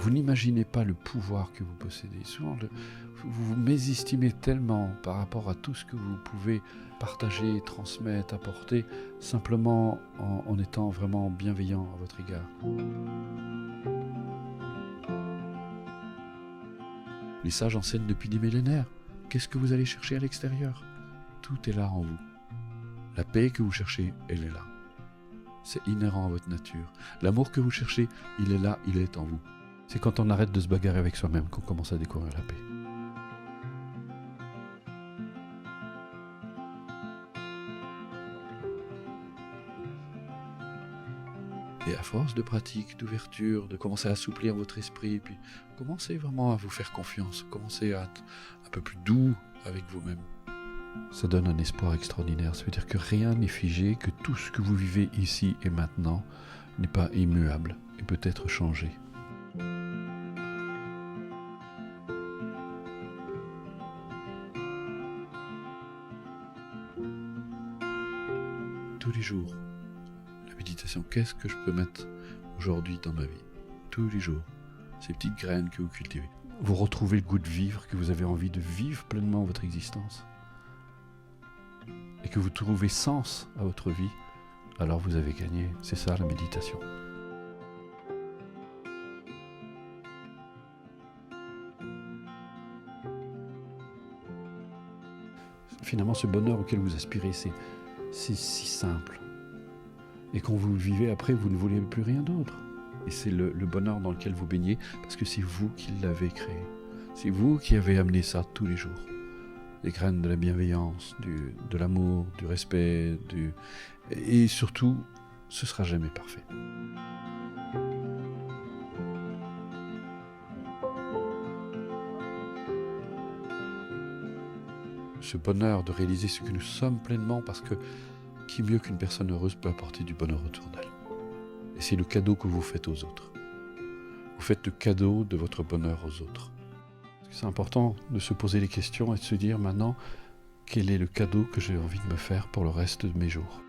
Vous n'imaginez pas le pouvoir que vous possédez. Souvent, vous vous mésestimez tellement par rapport à tout ce que vous pouvez partager, transmettre, apporter, simplement en étant vraiment bienveillant à votre égard. Les sages enseignent depuis des millénaires. Qu'est-ce que vous allez chercher à l'extérieur? Tout est là en vous. La paix que vous cherchez, elle est là. C'est inhérent à votre nature. L'amour que vous cherchez, il est là, il est en vous. C'est quand on arrête de se bagarrer avec soi-même qu'on commence à découvrir la paix. Et à force de pratique, d'ouverture, de commencer à assouplir votre esprit, puis commencez vraiment à vous faire confiance, commencez à être un peu plus doux avec vous-même. Ça donne un espoir extraordinaire. Ça veut dire que rien n'est figé, que tout ce que vous vivez ici et maintenant n'est pas immuable et peut être changé. Tous les jours, la méditation, qu'est-ce que je peux mettre aujourd'hui dans ma vie? Tous les jours, ces petites graines que vous cultivez. Vous retrouvez le goût de vivre, que vous avez envie de vivre pleinement votre existence. Et que vous trouvez sens à votre vie, alors vous avez gagné. C'est ça la méditation. Finalement, ce bonheur auquel vous aspirez, c'est si simple. Et quand vous le vivez après, vous ne voulez plus rien d'autre. Et c'est le bonheur dans lequel vous baignez, parce que c'est vous qui l'avez créé. C'est vous qui avez amené ça tous les jours. Les graines de la bienveillance, de l'amour, du respect, et surtout, ce ne sera jamais parfait. Ce bonheur de réaliser ce que nous sommes pleinement, parce que qui mieux qu'une personne heureuse peut apporter du bonheur autour d'elle? Et c'est le cadeau que vous faites aux autres. Vous faites le cadeau de votre bonheur aux autres. C'est important de se poser les questions et de se dire maintenant, quel est le cadeau que j'ai envie de me faire pour le reste de mes jours?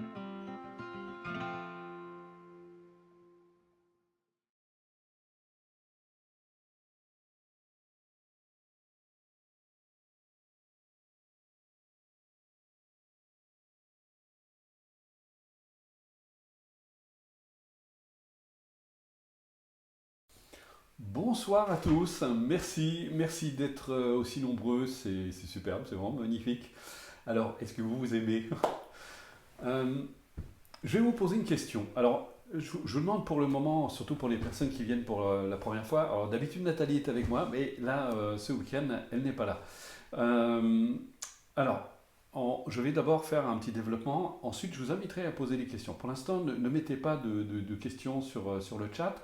Bonsoir à tous, merci d'être aussi nombreux, c'est superbe, c'est vraiment magnifique. Alors, est-ce que vous aimez? Je vais vous poser une question. Alors, je demande pour le moment, surtout pour les personnes qui viennent pour la première fois. Alors, d'habitude, Nathalie est avec moi, mais là, ce week-end, elle n'est pas là. Euh, alors, je vais d'abord faire un petit développement. Ensuite, je vous inviterai à poser des questions. Pour l'instant, ne mettez pas de questions sur le chat.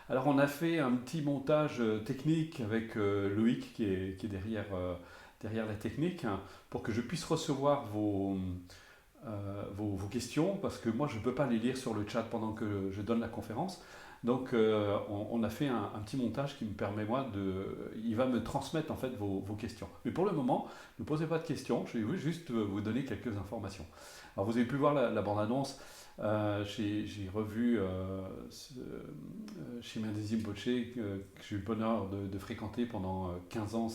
Alors, on a fait un petit montage technique avec Loïc qui est derrière la technique, hein, pour que je puisse recevoir vos questions, parce que moi je ne peux pas les lire sur le chat pendant que je donne la conférence. Donc on a fait un petit montage qui me permet moi il va me transmettre en fait vos questions. Mais pour le moment, ne posez pas de questions, je vais juste vous donner quelques informations. Alors vous avez pu voir la bande-annonce, j'ai revu Chemin des Imboche, que j'ai eu le bonheur de fréquenter pendant 15 ans.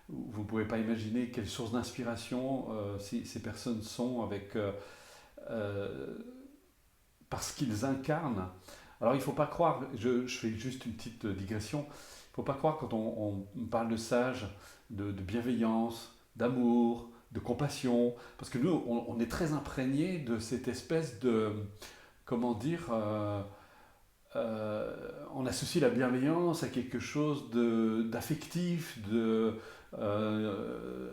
Vous ne pouvez pas imaginer quelle source d'inspiration ces personnes sont parce qu'ils incarnent. Alors il ne faut pas croire, je fais juste une petite digression, il ne faut pas croire quand on parle de sage, de bienveillance, d'amour, de compassion, parce que nous on est très imprégnés de cette espèce de, comment dire, on associe la bienveillance à quelque chose d'affectif, euh,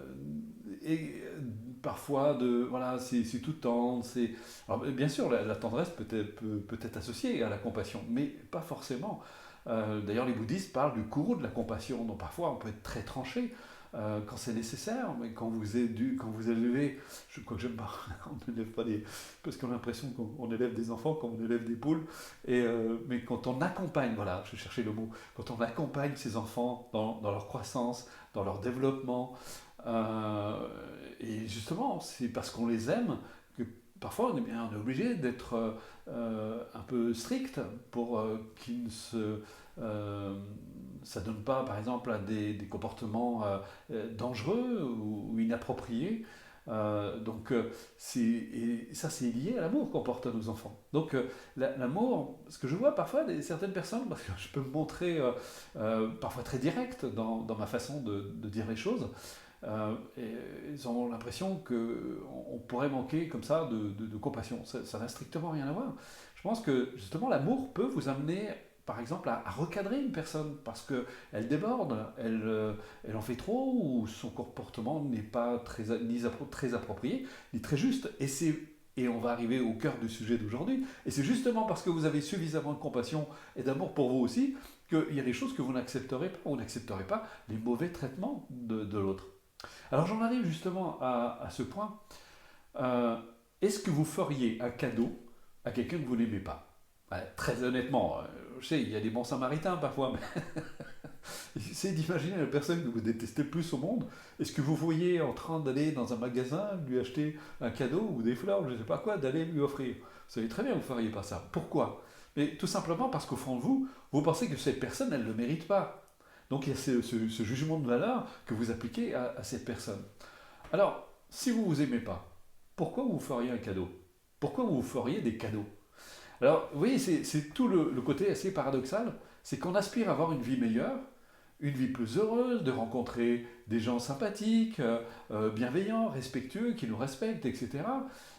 et parfois voilà, c'est tout tendre. Alors, bien sûr, la tendresse peut être associée à la compassion, mais pas forcément. D'ailleurs, les bouddhistes parlent du courroux de la compassion, donc parfois on peut être très tranché quand c'est nécessaire, mais quand vous élevez, je crois que j'aime pas, on n'élève pas des, parce qu'on a l'impression qu'on élève des enfants comme on élève des poules, mais quand on accompagne, voilà, je cherchais le mot, quand on accompagne ces enfants dans leur croissance, dans leur développement, et justement, c'est parce qu'on les aime, parfois on est obligé d'être un peu strict pour qu'il ne ça donne pas, par exemple, à des comportements dangereux ou inappropriés. Et ça, c'est lié à l'amour qu'on porte à nos enfants. Donc, l'amour, ce que je vois parfois, certaines personnes, parce que je peux me montrer parfois très direct dans ma façon de dire les choses, et ils ont l'impression qu'on pourrait manquer comme ça de compassion. Ça n'a strictement rien à voir. Je pense que justement l'amour peut vous amener, par exemple, à recadrer une personne parce qu'elle déborde, elle en fait trop, ou son comportement n'est pas très approprié, ni très juste. Et on va arriver au cœur du sujet d'aujourd'hui. Et c'est justement parce que vous avez suffisamment de compassion et d'amour pour vous aussi qu'il y a des choses que vous n'accepterez pas, ou n'accepterez pas les mauvais traitements de l'autre. Alors j'en arrive justement à ce point. Euh, Est-ce que vous feriez un cadeau à quelqu'un que vous n'aimez pas? Ouais, très honnêtement, je sais, il y a des bons samaritains parfois, mais essayez d'imaginer la personne que vous détestez le plus au monde. Est-ce que vous voyez en train d'aller dans un magasin, lui acheter un cadeau ou des fleurs, je ne sais pas quoi, d'aller lui offrir? Vous savez très bien que vous ne feriez pas ça. Pourquoi? Mais tout simplement parce qu'au fond de vous, vous pensez que cette personne, elle ne le mérite pas. Donc il y a ce jugement de valeur que vous appliquez à cette personne. Alors, si vous ne vous aimez pas, pourquoi vous feriez un cadeau? Pourquoi vous feriez des cadeaux? Alors, vous voyez, c'est tout le côté assez paradoxal, c'est qu'on aspire à avoir une vie meilleure, une vie plus heureuse, de rencontrer des gens sympathiques, bienveillants, respectueux, qui nous respectent, etc.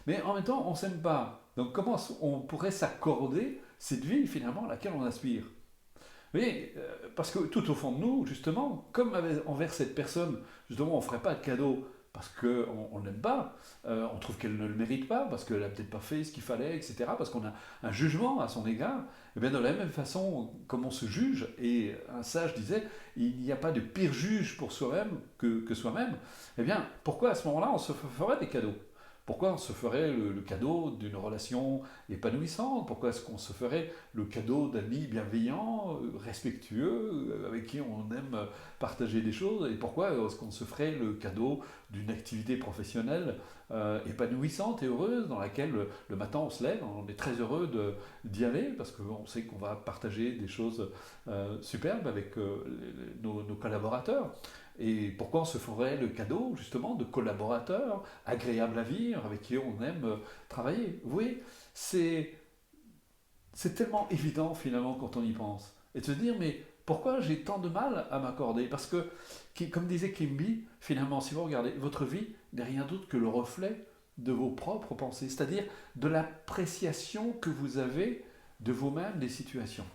Mais en même temps, on ne s'aime pas. Donc comment on pourrait s'accorder cette vie finalement à laquelle on aspire? Vous voyez, parce que tout au fond de nous, justement, comme envers cette personne, justement, on ne ferait pas de cadeau parce qu'on ne l'aime pas, on trouve qu'elle ne le mérite pas, parce qu'elle n'a peut-être pas fait ce qu'il fallait, etc., parce qu'on a un jugement à son égard, et bien de la même façon, comme on se juge, et un sage disait, il n'y a pas de pire juge pour soi-même que soi-même, eh bien, pourquoi à ce moment-là on se ferait des cadeaux? Pourquoi on se ferait le cadeau d'une relation épanouissante? Pourquoi est-ce qu'on se ferait le cadeau d'amis bienveillants, respectueux, avec qui on aime partager des choses? Et pourquoi est-ce qu'on se ferait le cadeau d'une activité professionnelle épanouissante et heureuse, dans laquelle le matin on se lève, on est très heureux d'y aller, parce qu'on sait qu'on va partager des choses superbes avec nos collaborateurs? Et pourquoi on se ferait le cadeau justement de collaborateurs agréables à vivre, avec qui on aime travailler? Vous voyez, c'est tellement évident finalement quand on y pense. Et de se dire, mais pourquoi j'ai tant de mal à m'accorder? Parce que, comme disait Kimby, finalement, si vous regardez, votre vie n'est rien d'autre que le reflet de vos propres pensées, c'est-à-dire de l'appréciation que vous avez de vous-même des situations.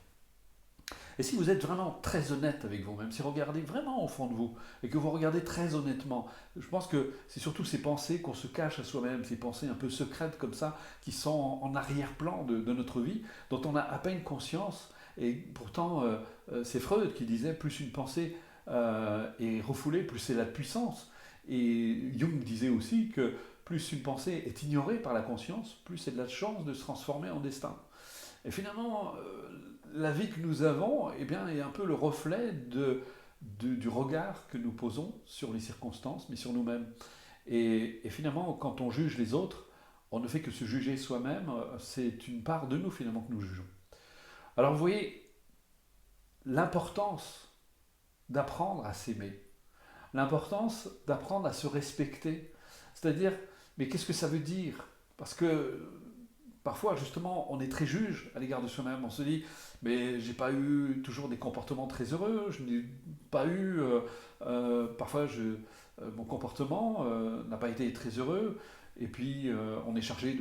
Et si vous êtes vraiment très honnête avec vous-même, si vous regardez vraiment au fond de vous, et que vous regardez très honnêtement, je pense que c'est surtout ces pensées qu'on se cache à soi-même, ces pensées un peu secrètes comme ça, qui sont en arrière-plan de notre vie, dont on a à peine conscience. Et pourtant, c'est Freud qui disait, plus une pensée est refoulée, plus c'est la puissance. Et Jung disait aussi que plus une pensée est ignorée par la conscience, plus c'est de la chance de se transformer en destin. Et finalement, la vie que nous avons, eh bien, est un peu le reflet du regard que nous posons sur les circonstances, mais sur nous-mêmes. Et finalement, quand on juge les autres, on ne fait que se juger soi-même. C'est une part de nous, finalement, que nous jugeons. Alors, vous voyez, l'importance d'apprendre à s'aimer, l'importance d'apprendre à se respecter. C'est-à-dire, mais qu'est-ce que ça veut dire? Parce que parfois, justement, on est très juge à l'égard de soi-même. On se dit, mais j'ai pas eu toujours des comportements très heureux, je n'ai pas eu, parfois, mon comportement n'a pas été très heureux. Et puis, on est chargé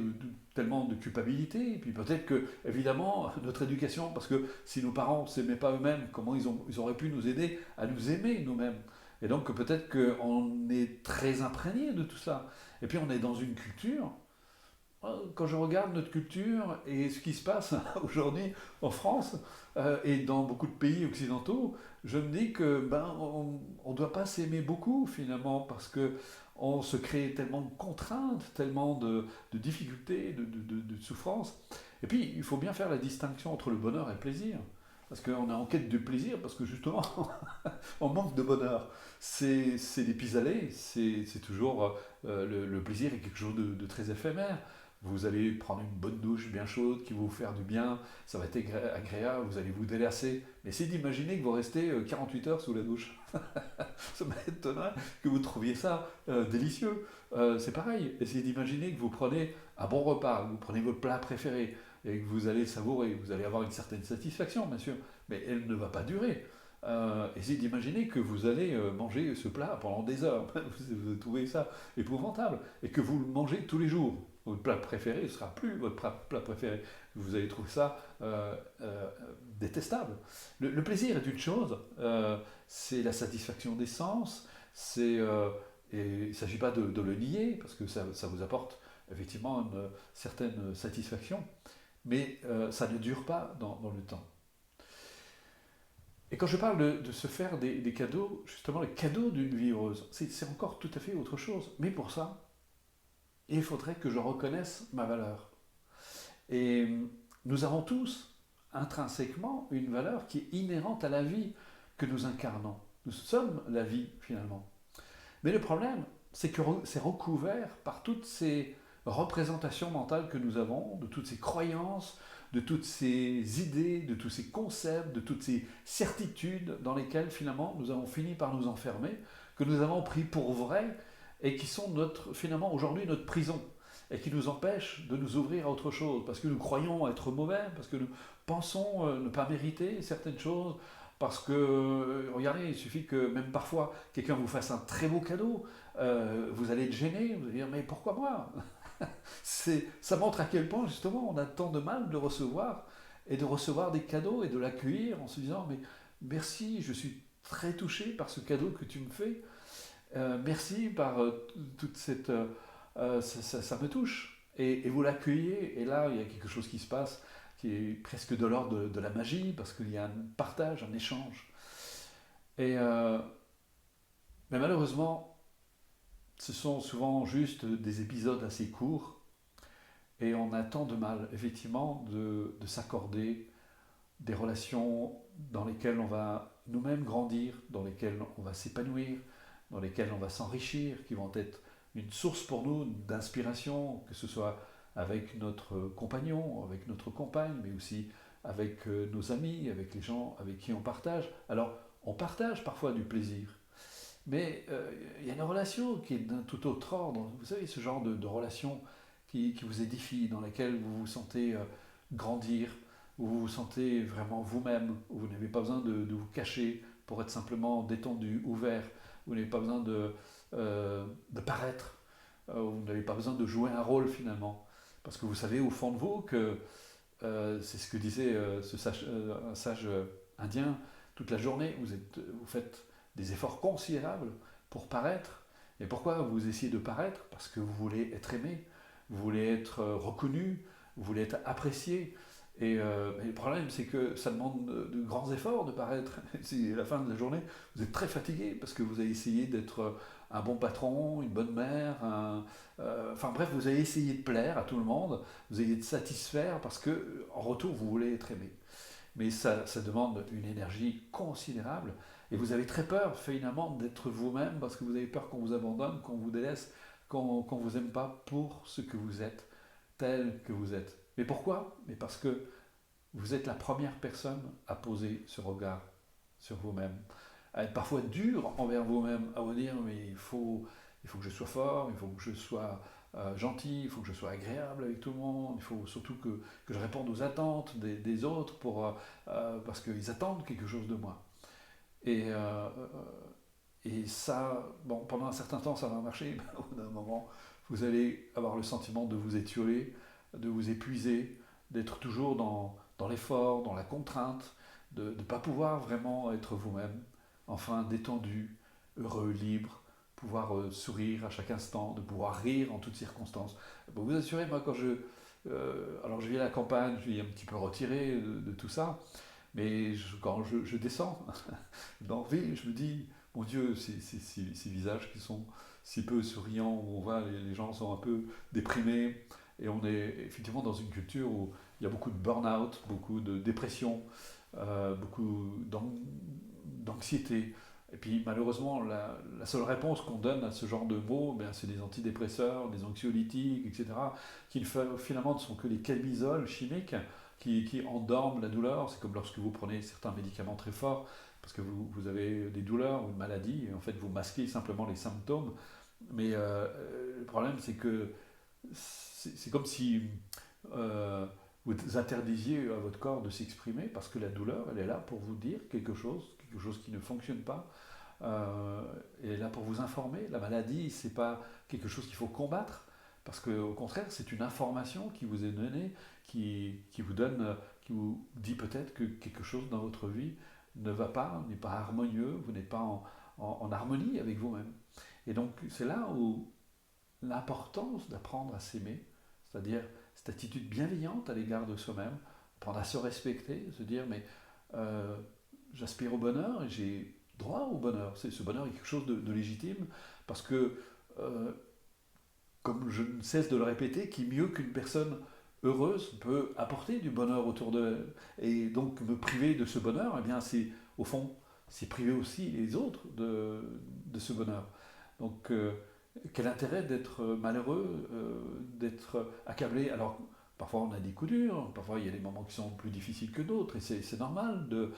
tellement de culpabilité. Et puis, peut-être que, évidemment, notre éducation, parce que si nos parents ne s'aimaient pas eux-mêmes, comment ils auraient pu nous aider à nous aimer nous-mêmes? Et donc, peut-être qu'on est très imprégné de tout ça. Et puis, on est dans une culture. Quand je regarde notre culture et ce qui se passe aujourd'hui en France et dans beaucoup de pays occidentaux, je me dis que on ne doit pas s'aimer beaucoup finalement parce que on se crée tellement de contraintes, tellement de difficultés, de souffrances. Et puis il faut bien faire la distinction entre le bonheur et le plaisir. Parce qu'on est en quête de plaisir, parce que justement, on manque de bonheur. C'est des pis-aller, c'est toujours le plaisir est quelque chose de très éphémère. vous allez prendre une bonne douche bien chaude qui va vous faire du bien, ça va être agréable, vous allez vous délasser. Mais essayez d'imaginer que vous restez 48 heures sous la douche. Ça m'étonnerait que vous trouviez ça délicieux. C'est pareil, essayez d'imaginer que vous prenez un bon repas, que vous prenez votre plat préféré et que vous allez savourer, vous allez avoir une certaine satisfaction, bien sûr, mais elle ne va pas durer. Essayez d'imaginer que vous allez manger ce plat pendant des heures. Vous trouvez ça épouvantable. Et que vous le mangez tous les jours. Votre plat préféré ne sera plus votre plat préféré. Vous allez trouver ça détestable. Le plaisir est une chose, c'est la satisfaction des sens, et il ne s'agit pas de le nier, parce que ça vous apporte effectivement une certaine satisfaction, mais ça ne dure pas dans le temps. Et quand je parle de se faire des cadeaux, justement, les cadeaux d'une vie heureuse, c'est encore tout à fait autre chose. Mais pour ça, il faudrait que je reconnaisse ma valeur. Et nous avons tous intrinsèquement une valeur qui est inhérente à la vie que nous incarnons. Nous sommes la vie finalement. Mais le problème, c'est que c'est recouvert par toutes ces représentations mentales que nous avons, de toutes ces croyances, de toutes ces idées, de tous ces concepts, de toutes ces certitudes dans lesquelles finalement nous avons fini par nous enfermer, que nous avons pris pour vraies et qui sont finalement aujourd'hui notre prison et qui nous empêchent de nous ouvrir à autre chose, parce que nous croyons être mauvais, parce que nous pensons ne pas mériter certaines choses, parce que, regardez, il suffit que même parfois quelqu'un vous fasse un très beau cadeau, vous allez être gêné, vous allez dire mais pourquoi moi? Ça montre à quel point justement on a tant de mal de recevoir et de recevoir des cadeaux et de l'accueillir en se disant mais merci, je suis très touché par ce cadeau que tu me fais, merci par toute cette ça me touche et vous l'accueillez et là il y a quelque chose qui se passe qui est presque de l'ordre de la magie parce qu'il y a un partage, un échange et mais malheureusement ce sont souvent juste des épisodes assez courts et on a tant de mal, effectivement, de s'accorder des relations dans lesquelles on va nous-mêmes grandir, dans lesquelles on va s'épanouir, dans lesquelles on va s'enrichir, qui vont être une source pour nous d'inspiration, que ce soit avec notre compagnon, avec notre compagne, mais aussi avec nos amis, avec les gens avec qui on partage. Alors, on partage parfois du plaisir, mais il y a une relation qui est d'un tout autre ordre. Vous savez, ce genre de relation qui vous édifie, dans laquelle vous vous sentez grandir, où vous vous sentez vraiment vous-même, où vous n'avez pas besoin de vous cacher pour être simplement détendu, ouvert, vous n'avez pas besoin de paraître, vous n'avez pas besoin de jouer un rôle finalement. Parce que vous savez au fond de vous que c'est ce que disait un sage indien, toute la journée, vous faites des efforts considérables pour paraître. Et pourquoi vous essayez de paraître? Parce que vous voulez être aimé, vous voulez être reconnu, vous voulez être apprécié. Et le problème, c'est que ça demande de grands efforts de paraître. Si à la fin de la journée, vous êtes très fatigué parce que vous avez essayé d'être un bon patron, une bonne mère, enfin bref, vous avez essayé de plaire à tout le monde, vous avez essayé de satisfaire parce que en retour, vous voulez être aimé. Mais ça demande une énergie considérable et vous avez très peur finalement d'être vous-même parce que vous avez peur qu'on vous abandonne, qu'on vous délaisse, qu'on ne vous aime pas pour ce que vous êtes, tel que vous êtes. Mais pourquoi? Mais parce que vous êtes la première personne à poser ce regard sur vous-même, à être parfois dur envers vous-même, à vous dire mais il faut que je sois fort, il faut que je sois gentil, il faut que je sois agréable avec tout le monde, il faut surtout que je réponde aux attentes des autres parce qu'ils attendent quelque chose de moi. Et, euh, et ça, bon, pendant un certain temps ça va marcher, mais au bout d'un moment, vous allez avoir le sentiment de vous étioler, de vous épuiser, d'être toujours dans l'effort, dans la contrainte, de ne pas pouvoir vraiment être vous-même, enfin détendu, heureux, libre, pouvoir sourire à chaque instant, de pouvoir rire en toutes circonstances. Pour vous assurer, moi, alors je vis à la campagne, je vis un petit peu retiré de tout ça, mais quand je descends dans la ville, je me dis, mon Dieu, ces visages qui sont si peu souriants, où on voit les gens sont un peu déprimés, et on est effectivement dans une culture où il y a beaucoup de burn-out, beaucoup de dépression, beaucoup d'anxiété. Et puis malheureusement, la seule réponse qu'on donne à ce genre de mots, ben, c'est des antidépresseurs, des anxiolytiques, etc., qui finalement ne sont que les camisoles chimiques qui endorment la douleur. C'est comme lorsque vous prenez certains médicaments très forts, parce que vous avez des douleurs ou une maladie, et en fait vous masquez simplement les symptômes. Mais le problème, c'est que c'est comme si euh, vous interdisiez à votre corps de s'exprimer, parce que la douleur, elle est là pour vous dire quelque chose qui ne fonctionne pas. Elle est là pour vous informer. La maladie, c'est pas quelque chose qu'il faut combattre, parce qu'au contraire, c'est une information qui vous est donnée, qui vous donne, qui vous dit peut-être que quelque chose dans votre vie ne va pas, n'est pas harmonieux, vous n'êtes pas en harmonie avec vous-même. Et donc, c'est là où l'importance d'apprendre à s'aimer, c'est-à-dire cette attitude bienveillante à l'égard de soi-même, apprendre à se respecter, se dire mais euh, j'aspire au bonheur et j'ai droit au bonheur. Ce bonheur est quelque chose de légitime parce que, euh, comme je ne cesse de le répéter, qui mieux qu'une personne heureuse peut apporter du bonheur autour d'elle. Et donc me priver de ce bonheur, eh bien c'est au fond, c'est priver aussi les autres de ce bonheur. Donc quel intérêt d'être malheureux, d'être accablé. Alors parfois on a des coups durs, parfois il y a des moments qui sont plus difficiles que d'autres, et c'est normal de,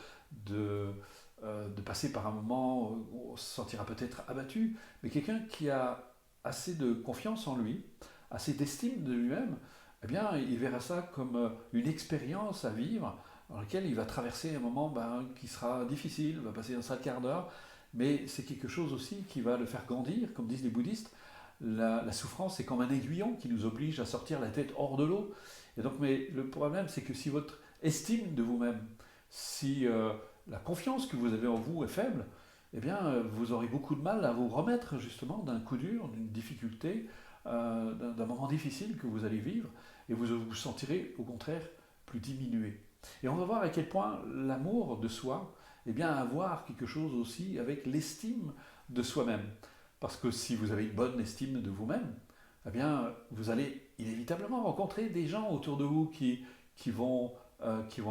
de passer par un moment où on se sentira peut-être abattu, mais quelqu'un qui a assez de confiance en lui, assez d'estime de lui-même, eh bien, il verra ça comme une expérience à vivre dans laquelle il va traverser un moment qui sera difficile, va passer un sale quart d'heure, mais c'est quelque chose aussi qui va le faire grandir, comme disent les bouddhistes. La souffrance, c'est comme un aiguillon qui nous oblige à sortir la tête hors de l'eau. Et donc, mais le problème, c'est que si votre estime de vous-même, si la confiance que vous avez en vous est faible, eh bien, vous aurez beaucoup de mal à vous remettre justement d'un coup dur, d'une difficulté, d'un moment difficile que vous allez vivre, et vous vous sentirez au contraire plus diminué. Et on va voir à quel point l'amour de soi, eh bien, a à voir quelque chose aussi avec l'estime de soi-même. Parce que si vous avez une bonne estime de vous-même, eh bien, vous allez inévitablement rencontrer des gens autour de vous qui vont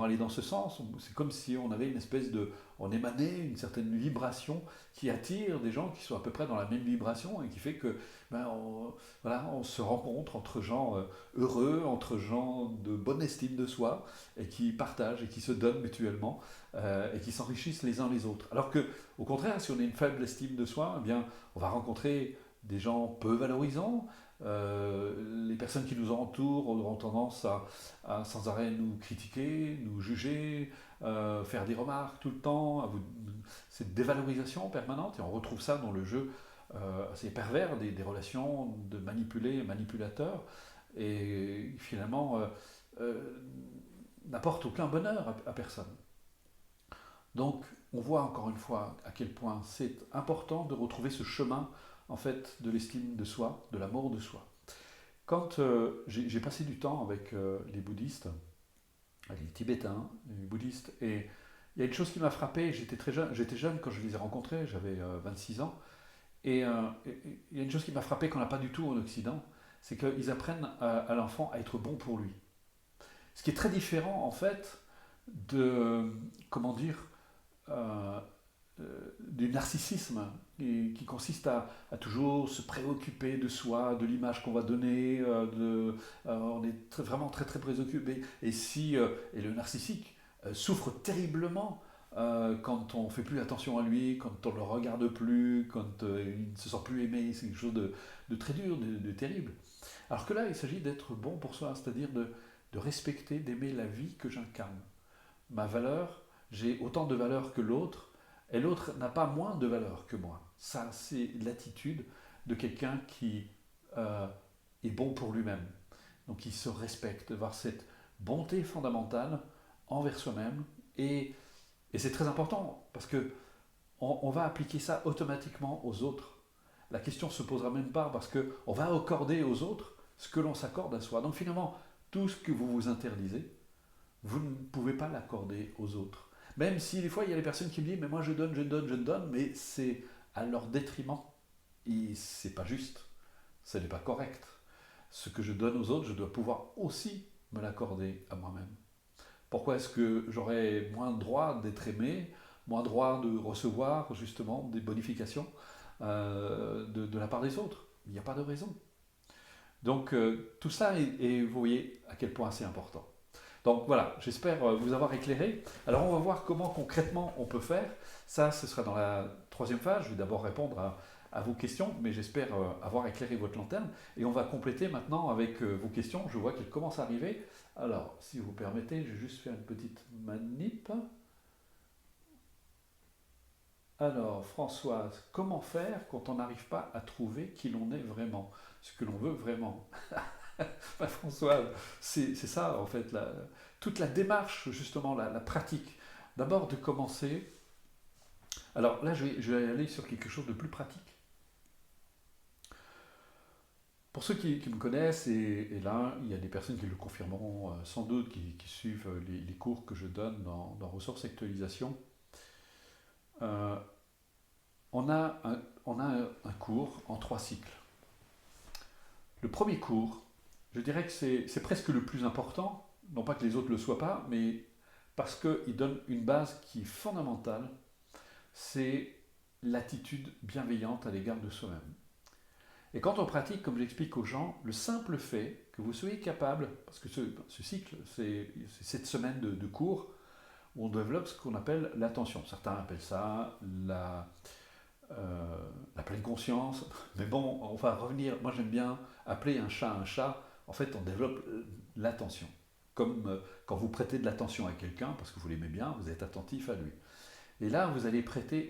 aller dans ce sens. C'est comme si on avait une espèce de... On émanait une certaine vibration qui attire des gens qui sont à peu près dans la même vibration et qui fait que voilà, on se rencontre entre gens heureux, entre gens de bonne estime de soi et qui partagent et qui se donnent mutuellement et qui s'enrichissent les uns les autres. Alors que, au contraire, si on a une faible estime de soi, eh bien, on va rencontrer des gens peu valorisants. Les personnes qui nous entourent auront tendance à sans arrêt nous critiquer, nous juger, faire des remarques tout le temps, cette dévalorisation permanente, et on retrouve ça dans le jeu assez pervers des relations de manipulés et manipulateurs, et finalement n'apporte aucun bonheur à personne. Donc on voit encore une fois à quel point c'est important de retrouver ce chemin en fait de l'estime de soi, de l'amour de soi. Quand j'ai passé du temps avec les bouddhistes, avec les tibétains, les bouddhistes, et il y a une chose qui m'a frappé, j'étais jeune quand je les ai rencontrés, j'avais 26 ans, et il y a une chose qui m'a frappé qu'on n'a pas du tout en Occident, c'est qu'ils apprennent à l'enfant à être bon pour lui. Ce qui est très différent en fait de, comment dire, euh, du narcissisme qui consiste à toujours se préoccuper de soi, de l'image qu'on va donner, on est vraiment très très préoccupé. Et le narcissique souffre terriblement quand on fait plus attention à lui, quand on le regarde plus, quand il ne se sent plus aimé, c'est quelque chose de très dur, de terrible. Alors que là, il s'agit d'être bon pour soi, c'est-à-dire de respecter, d'aimer la vie que j'incarne. Ma valeur, j'ai autant de valeur que l'autre, et l'autre n'a pas moins de valeur que moi. Ça, c'est l'attitude de quelqu'un qui euh, est bon pour lui-même. Donc il se respecte, de voir cette bonté fondamentale envers soi-même. Et c'est très important, parce que on va appliquer ça automatiquement aux autres. La question ne se posera même pas, parce qu'on va accorder aux autres ce que l'on s'accorde à soi. Donc finalement, tout ce que vous vous interdisez, vous ne pouvez pas l'accorder aux autres. Même si des fois il y a des personnes qui me disent mais moi je donne, je donne, je donne, mais c'est à leur détriment. Et c'est pas juste, ce n'est pas correct. Ce que je donne aux autres, je dois pouvoir aussi me l'accorder à moi-même. Pourquoi est-ce que j'aurais moins le droit d'être aimé moins droit de recevoir justement des bonifications de la part des autres. Il n'y a pas de raison. Donc tout ça est, vous voyez à quel point c'est important. Donc voilà, j'espère vous avoir éclairé. Alors on va voir comment concrètement on peut faire. Ça, ce sera dans la troisième phase. Je vais d'abord répondre à vos questions, mais j'espère avoir éclairé votre lanterne. Et on va compléter maintenant avec vos questions. Je vois qu'elles commencent à arriver. Alors, si vous permettez, je vais juste faire une petite manip. Alors, Françoise, comment faire quand on n'arrive pas à trouver qui l'on est vraiment, ce que l'on veut vraiment? Bah, Françoise, c'est ça en fait, toute la démarche, justement, la pratique. D'abord de commencer. Alors là, je vais aller sur quelque chose de plus pratique. Pour ceux qui me connaissent, et là, il y a des personnes qui le confirmeront sans doute, qui suivent les cours que je donne dans Ressources Actualisation, euh, on a un cours en 3 cycles. Le premier cours, je dirais que c'est presque le plus important, non pas que les autres ne le soient pas, mais parce qu'il donne une base qui est fondamentale, c'est l'attitude bienveillante à l'égard de soi-même. Et quand on pratique, comme j'explique aux gens, le simple fait que vous soyez capable, parce que ce cycle, c'est cette semaine de cours où on développe ce qu'on appelle l'attention. Certains appellent ça la pleine conscience, mais bon, on va revenir, moi j'aime bien appeler un chat un chat. En fait, on développe l'attention. Comme quand vous prêtez de l'attention à quelqu'un, parce que vous l'aimez bien, vous êtes attentif à lui. Et là, vous allez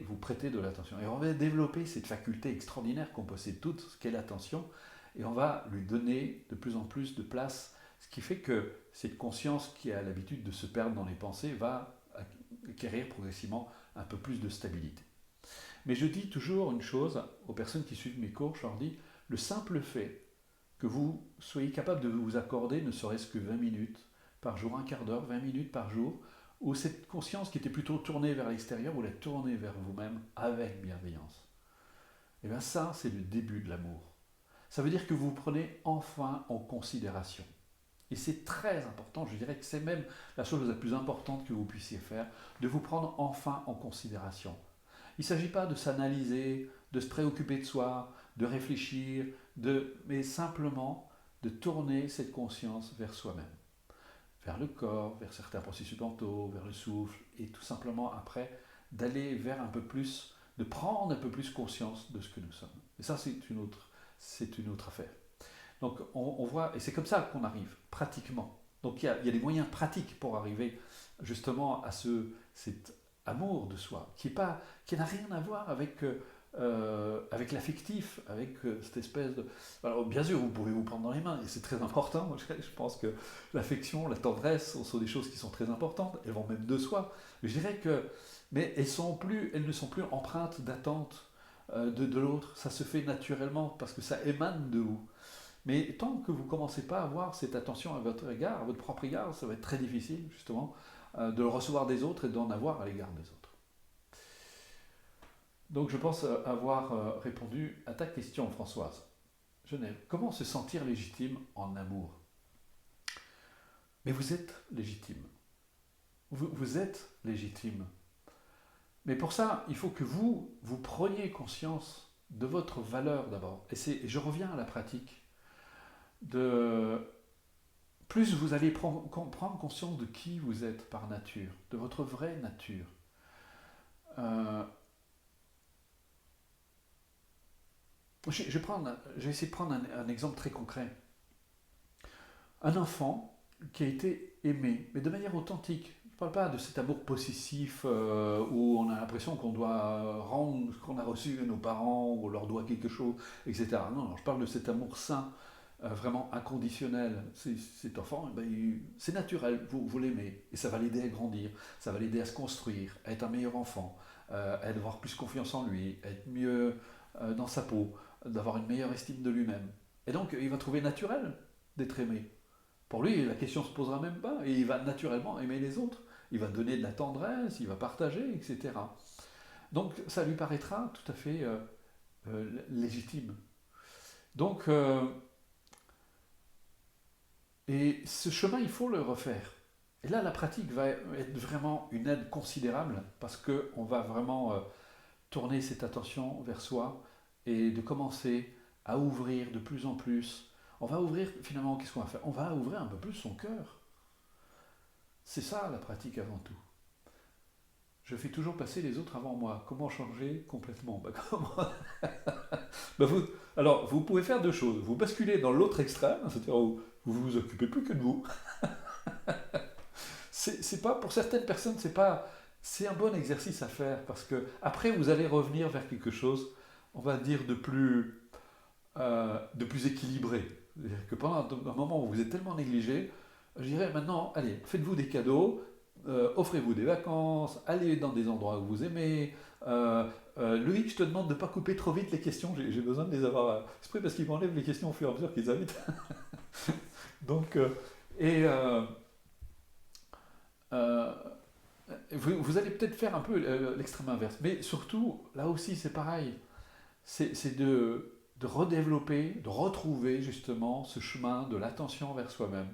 vous prêter de l'attention. Et on va développer cette faculté extraordinaire qu'on possède toutes, ce qu'est l'attention, et on va lui donner de plus en plus de place, ce qui fait que cette conscience qui a l'habitude de se perdre dans les pensées va acquérir progressivement un peu plus de stabilité. Mais je dis toujours une chose aux personnes qui suivent mes cours, je leur dis, le simple fait que vous soyez capable de vous accorder ne serait-ce que 20 minutes par jour, un quart d'heure, 20 minutes par jour, où cette conscience qui était plutôt tournée vers l'extérieur, vous la tournez vers vous-même avec bienveillance. Et bien ça, c'est le début de l'amour. Ça veut dire que vous vous prenez enfin en considération. Et c'est très important, je dirais que c'est même la chose la plus importante que vous puissiez faire, de vous prendre enfin en considération. Il ne s'agit pas de s'analyser, de se préoccuper de soi, de réfléchir, mais simplement de tourner cette conscience vers soi-même, vers le corps, vers certains processus mentaux, vers le souffle, et tout simplement après d'aller vers un peu plus, de prendre un peu plus conscience de ce que nous sommes. Et ça, c'est une autre affaire. Donc on voit, et c'est comme ça qu'on arrive, pratiquement. Donc il y a des moyens pratiques pour arriver justement à cet amour de soi, qui n'a rien à voir avec l'affectif, avec cette espèce de... Alors bien sûr, vous pouvez vous prendre dans les mains, et c'est très important. Je pense que l'affection, la tendresse sont des choses qui sont très importantes, elles vont même de soi. Je dirais que... Mais elles ne sont plus empreintes d'attente de l'autre, ça se fait naturellement, parce que ça émane de vous. Mais tant que vous ne commencez pas à avoir cette attention à votre égard, à votre propre égard, ça va être très difficile, justement, de le recevoir des autres et d'en avoir à l'égard des autres. Donc je pense avoir répondu à ta question, Françoise. Genève, comment se sentir légitime en amour? Mais vous êtes légitime. Vous êtes légitime. Mais pour ça, il faut que vous preniez conscience de votre valeur d'abord. Et je reviens à la pratique. Plus vous allez prendre conscience de qui vous êtes par nature, de votre vraie nature. Euh, je vais essayer de prendre un exemple très concret. Un enfant qui a été aimé, mais de manière authentique. Je ne parle pas de cet amour possessif où on a l'impression qu'on doit rendre ce qu'on a reçu de nos parents, ou on leur doit quelque chose, etc. Non, je parle de cet amour sain, vraiment inconditionnel. Cet enfant, c'est naturel, vous l'aimez, et ça va l'aider à grandir, ça va l'aider à se construire, à être un meilleur enfant, à avoir plus confiance en lui, à être mieux dans sa peau, d'avoir une meilleure estime de lui-même. Et donc, il va trouver naturel d'être aimé. Pour lui, la question ne se posera même pas, et il va naturellement aimer les autres. Il va donner de la tendresse, il va partager, etc. Donc, ça lui paraîtra tout à fait légitime. Donc, et ce chemin, il faut le refaire. Et là, la pratique va être vraiment une aide considérable parce qu'on va vraiment tourner cette attention vers soi et de commencer à ouvrir de plus en plus. On va ouvrir, finalement, qu'est-ce qu'on va faire? On va ouvrir un peu plus son cœur. C'est ça la pratique avant tout. Je fais toujours passer les autres avant moi. Comment changer complètement? Bah, alors, vous pouvez faire deux choses. Vous basculez dans l'autre extrême, c'est-à-dire où vous vous occupez plus que de vous. C'est pas, pour certaines personnes, c'est un bon exercice à faire parce que après vous allez revenir vers quelque chose, on va dire de plus équilibré. C'est-à-dire que pendant un moment où vous êtes tellement négligé, je dirais maintenant, allez, faites-vous des cadeaux, offrez-vous des vacances, allez dans des endroits que vous aimez. Loïc, je te demande de ne pas couper trop vite les questions, j'ai besoin de les avoir exprès parce qu'ils m'enlèvent les questions au fur et à mesure qu'ils habitent. Donc, et euh, vous allez peut-être faire un peu l'extrême inverse, mais surtout, là aussi c'est pareil, c'est de redévelopper, de retrouver justement ce chemin de l'attention vers soi-même.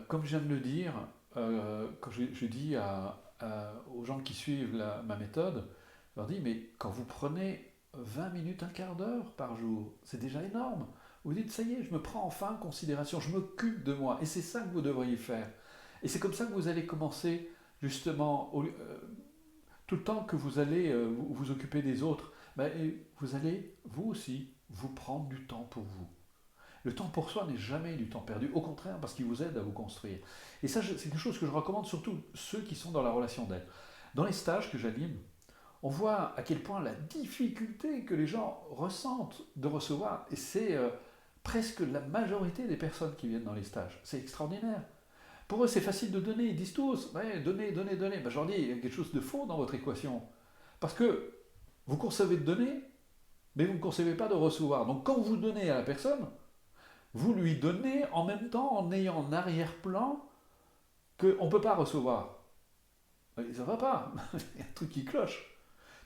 Comme je viens de le dire, quand je dis aux gens qui suivent ma méthode, je leur dis, mais quand vous prenez 20 minutes, un quart d'heure par jour, c'est déjà énorme. Vous dites, ça y est, je me prends enfin en considération, je m'occupe de moi. Et c'est ça que vous devriez faire. Et c'est comme ça que vous allez commencer, justement, tout le temps que vous allez vous occuper des autres, ben, vous allez, vous aussi, vous prendre du temps pour vous. Le temps pour soi n'est jamais du temps perdu, au contraire, parce qu'il vous aide à vous construire. Et ça, c'est quelque chose que je recommande surtout ceux qui sont dans la relation d'aide. Dans les stages que j'anime, on voit à quel point la difficulté que les gens ressentent de recevoir, et c'est presque la majorité des personnes qui viennent dans les stages. C'est extraordinaire. Pour eux, c'est facile de donner. Ils disent tous, ouais, donnez, donnez, donnez. Ben, je leur dis, il y a quelque chose de faux dans votre équation. Parce que vous concevez de donner, mais vous ne concevez pas de recevoir. Donc quand vous donnez à la personne, vous lui donnez en même temps en ayant en arrière-plan qu'on ne peut pas recevoir. Ça ne va pas, il y a un truc qui cloche.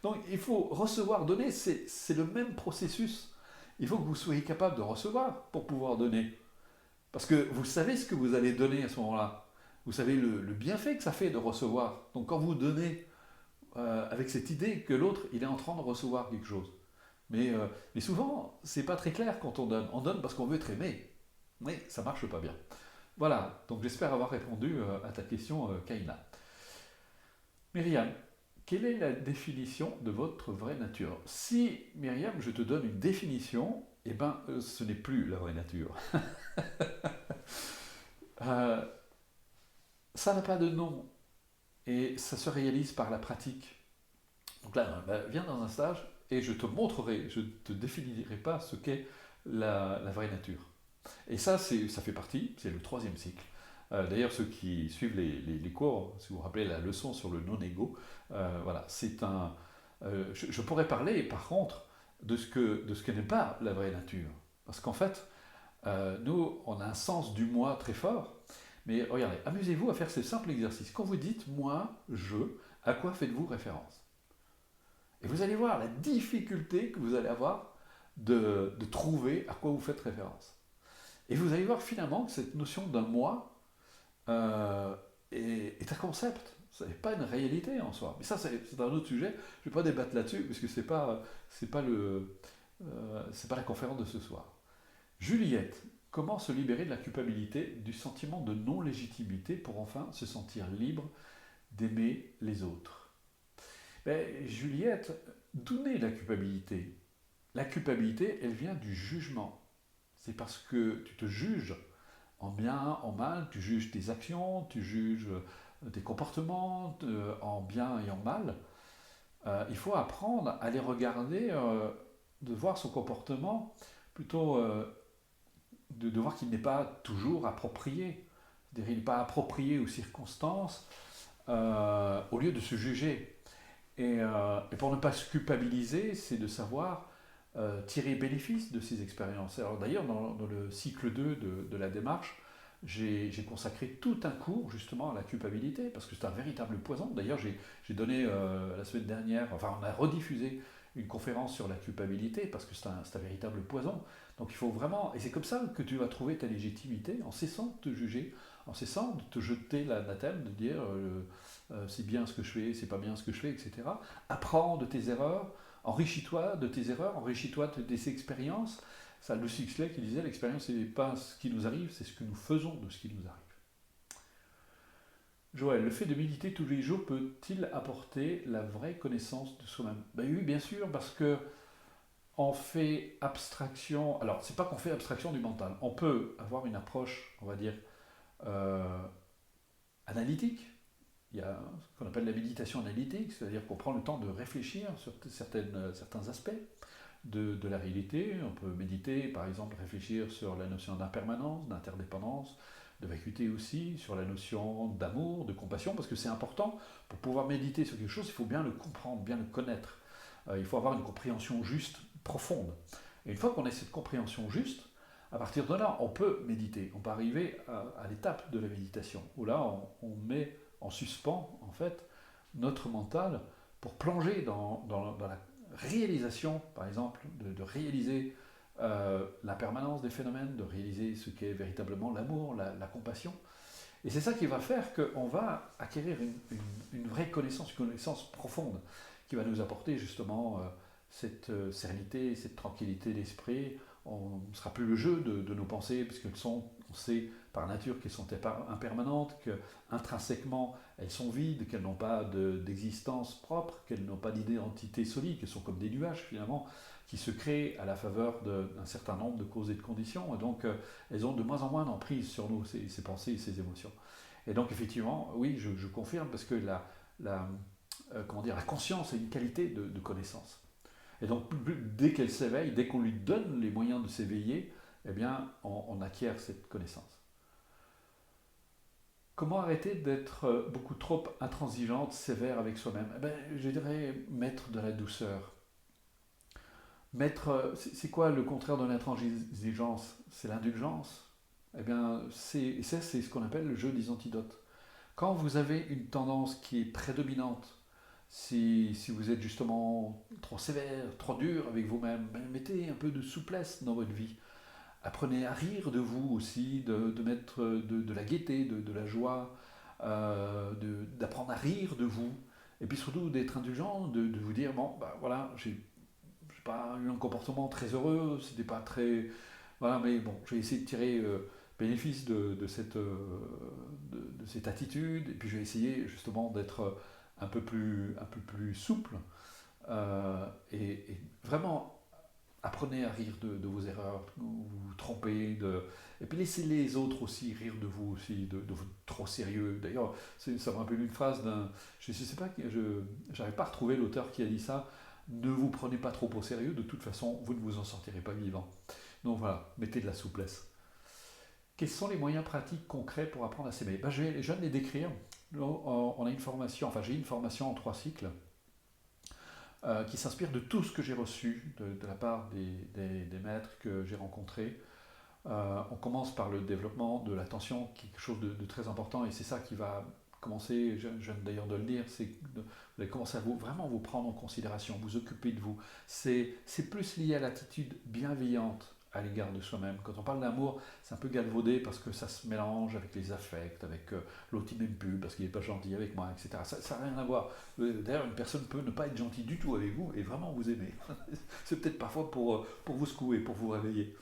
Donc il faut recevoir, donner, c'est le même processus. Il faut que vous soyez capable de recevoir pour pouvoir donner. Parce que vous savez ce que vous allez donner à ce moment-là. Vous savez le bienfait que ça fait de recevoir. Donc quand vous donnez avec cette idée que l'autre, il est en train de recevoir quelque chose. Mais souvent, c'est pas très clair quand on donne. On donne parce qu'on veut être aimé. Mais ça marche pas bien. Voilà, donc j'espère avoir répondu à ta question, Kaina. Myriam, quelle est la définition de votre vraie nature? Si, Myriam, je te donne une définition, eh ben, ce n'est plus la vraie nature. Euh, Ça n'a pas de nom et ça se réalise par la pratique. Donc là, ben, viens dans un stage et je te montrerai, je ne te définirai pas ce qu'est la vraie nature. Et ça, ça fait partie, c'est le troisième cycle. D'ailleurs, ceux qui suivent les cours, si vous vous rappelez la leçon sur le non-ego, voilà, c'est un. Je pourrais parler, par contre, de ce que n'est pas la vraie nature. Parce qu'en fait, nous, on a un sens du moi très fort. Mais regardez, amusez-vous à faire ce simple exercice. Quand vous dites moi, je, à quoi faites-vous référence? Et vous allez voir la difficulté que vous allez avoir de trouver à quoi vous faites référence. Et vous allez voir finalement que cette notion d'un moi euh, est un concept. Ce n'est pas une réalité en soi. Mais ça, c'est un autre sujet. Je ne vais pas débattre là-dessus, parce que c'est pas la conférence de ce soir. Juliette, comment se libérer de la culpabilité, du sentiment de non-légitimité pour enfin se sentir libre d'aimer les autres? Ben, Juliette, d'où naît la culpabilité? La culpabilité, elle vient du jugement. C'est parce que tu te juges en bien, en mal, tu juges tes actions, tu juges tes comportements en bien et en mal. Il faut apprendre à les regarder, de voir son comportement plutôt de voir qu'il n'est pas toujours approprié. C'est-à-dire qu'il n'est pas approprié aux circonstances au lieu de se juger. Et pour ne pas se culpabiliser, c'est de savoir tirer bénéfice de ces expériences. Alors d'ailleurs, dans le cycle 2 de la démarche, j'ai consacré tout un cours justement à la culpabilité, parce que c'est un véritable poison. D'ailleurs, j'ai donné la semaine dernière, enfin on a rediffusé une conférence sur la culpabilité, parce que c'est un véritable poison. Donc il faut vraiment, et c'est comme ça que tu vas trouver ta légitimité, en cessant de te juger, en cessant de te jeter l'anathème, de dire c'est bien ce que je fais, c'est pas bien ce que je fais, etc. Apprends de tes erreurs, enrichis-toi de tes erreurs, enrichis-toi de tes expériences. Ça, Lucy Huxley qui disait l'expérience, c'est pas ce qui nous arrive, c'est ce que nous faisons de ce qui nous arrive. Joël, le fait de méditer tous les jours peut-il apporter la vraie connaissance de soi-même? Ben oui, bien sûr, parce que on fait abstraction. Alors, c'est pas qu'on fait abstraction du mental. On peut avoir une approche, on va dire, euh, analytique. Il y a ce qu'on appelle la méditation analytique, c'est-à-dire qu'on prend le temps de réfléchir sur certains aspects de la réalité. On peut méditer, par exemple, réfléchir sur la notion d'impermanence, d'interdépendance, de vacuité aussi, sur la notion d'amour, de compassion, parce que c'est important. Pour pouvoir méditer sur quelque chose, il faut bien le comprendre, bien le connaître. Il faut avoir une compréhension juste, profonde. Et une fois qu'on a cette compréhension juste, à partir de là, on peut méditer. On peut arriver à l'étape de la méditation, où là, on met en suspens, en fait, notre mental pour plonger dans la réalisation, par exemple, de réaliser l'impermanence des phénomènes, de réaliser ce qu'est véritablement l'amour, la compassion. Et c'est ça qui va faire qu'on va acquérir une vraie connaissance, une connaissance profonde, qui va nous apporter justement cette sérénité, cette tranquillité d'esprit. On ne sera plus le jeu de nos pensées, puisqu'elles sont, on sait par nature qu'elles sont impermanentes, qu'intrinsèquement elles sont vides, qu'elles n'ont pas d'existence propre, qu'elles n'ont pas d'identité solide, qu'elles sont comme des nuages finalement, qui se créent à la faveur d'un certain nombre de causes et de conditions. Et donc elles ont de moins en moins d'emprise sur nous, ces pensées et ces émotions. Et donc effectivement, oui, je confirme, parce que comment dire, la conscience est une qualité de connaissance. Et donc, dès qu'elle s'éveille, dès qu'on lui donne les moyens de s'éveiller, eh bien, on acquiert cette connaissance. Comment arrêter d'être beaucoup trop intransigeante, sévère avec soi-même? Eh bien, je dirais mettre de la douceur. C'est quoi le contraire de l'intransigeance? C'est l'indulgence. Eh bien, c'est ce qu'on appelle le jeu des antidotes. Quand vous avez une tendance qui est prédominante, si vous êtes justement trop sévère, trop dur avec vous-même, ben mettez un peu de souplesse dans votre vie. Apprenez à rire de vous aussi, de mettre de la gaieté, de la joie, d'apprendre à rire de vous. Et puis surtout d'être indulgent, de vous dire, bon, bah voilà, j'ai pas eu un comportement très heureux, c'était pas très... Voilà, mais bon, j'ai essayé de tirer bénéfice de cette attitude, et puis j'ai essayé justement d'être un peu plus souple, et vraiment apprenez à rire de vos erreurs, vous trompez, et puis laissez les autres aussi rire de vous aussi, de vous trop sérieux. D'ailleurs, ça me rappelle une phrase je ne sais pas, je n'arrive pas à retrouver l'auteur qui a dit ça, ne vous prenez pas trop au sérieux, de toute façon, vous ne vous en sortirez pas vivant. Donc voilà, mettez de la souplesse. Quels sont les moyens pratiques concrets pour apprendre à s'aimer? Je viens de les décrire. On a une formation, enfin j'ai une formation en 3 cycles qui s'inspire de tout ce que j'ai reçu de la part des maîtres que j'ai rencontrés. On commence par le développement de l'attention, quelque chose de très important, et c'est ça qui va commencer, je viens d'ailleurs de le dire, vous allez commencer à vraiment vous prendre en considération, vous occuper de vous. C'est plus lié à l'attitude bienveillante à l'égard de soi-même. Quand on parle d'amour, c'est un peu galvaudé parce que ça se mélange avec les affects, avec l'autre il m'aime plus parce qu'il n'est pas gentil avec moi, etc. Ça n'a rien à voir. D'ailleurs, une personne peut ne pas être gentille du tout avec vous et vraiment vous aimer. C'est peut-être parfois pour vous secouer, pour vous réveiller.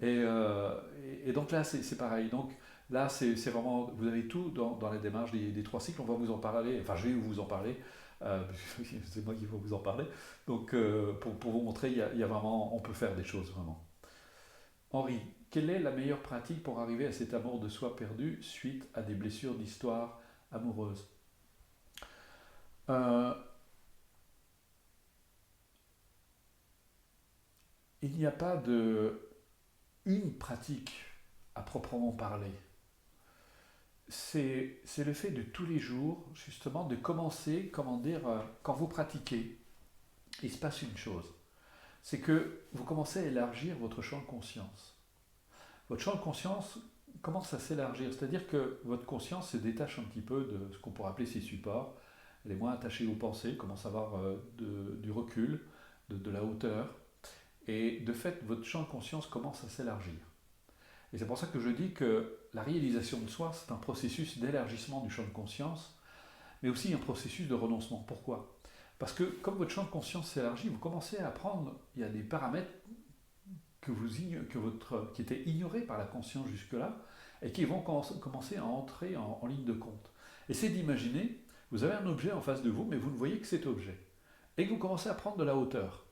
Et donc là, c'est pareil. Donc là, c'est vraiment, vous avez tout dans la démarche des 3 cycles. On va vous en parler, enfin, je vais vous en parler. C'est moi qui vais vous en parler. Donc, pour vous montrer, il y a vraiment, on peut faire des choses vraiment. Henri, quelle est la meilleure pratique pour arriver à cet amour de soi perdu suite à des blessures d'histoire amoureuse? Euh, il n'y a pas une pratique à proprement parler. C'est le fait de tous les jours, justement, de commencer, comment dire, quand vous pratiquez, il se passe une chose. C'est que vous commencez à élargir votre champ de conscience. Votre champ de conscience commence à s'élargir, c'est-à-dire que votre conscience se détache un petit peu de ce qu'on pourrait appeler ses supports. Elle est moins attachée aux pensées, commence à avoir du recul, de la hauteur. et de fait, votre champ de conscience commence à s'élargir. Et c'est pour ça que je dis que la réalisation de soi, c'est un processus d'élargissement du champ de conscience, mais aussi un processus de renoncement. Pourquoi? Parce que comme votre champ de conscience s'élargit, vous commencez à apprendre, il y a des paramètres qui étaient ignorés par la conscience jusque-là, et qui vont commencer à entrer en ligne de compte. Et c'est d'imaginer, vous avez un objet en face de vous, mais vous ne voyez que cet objet. Et que vous commencez à prendre de la hauteur.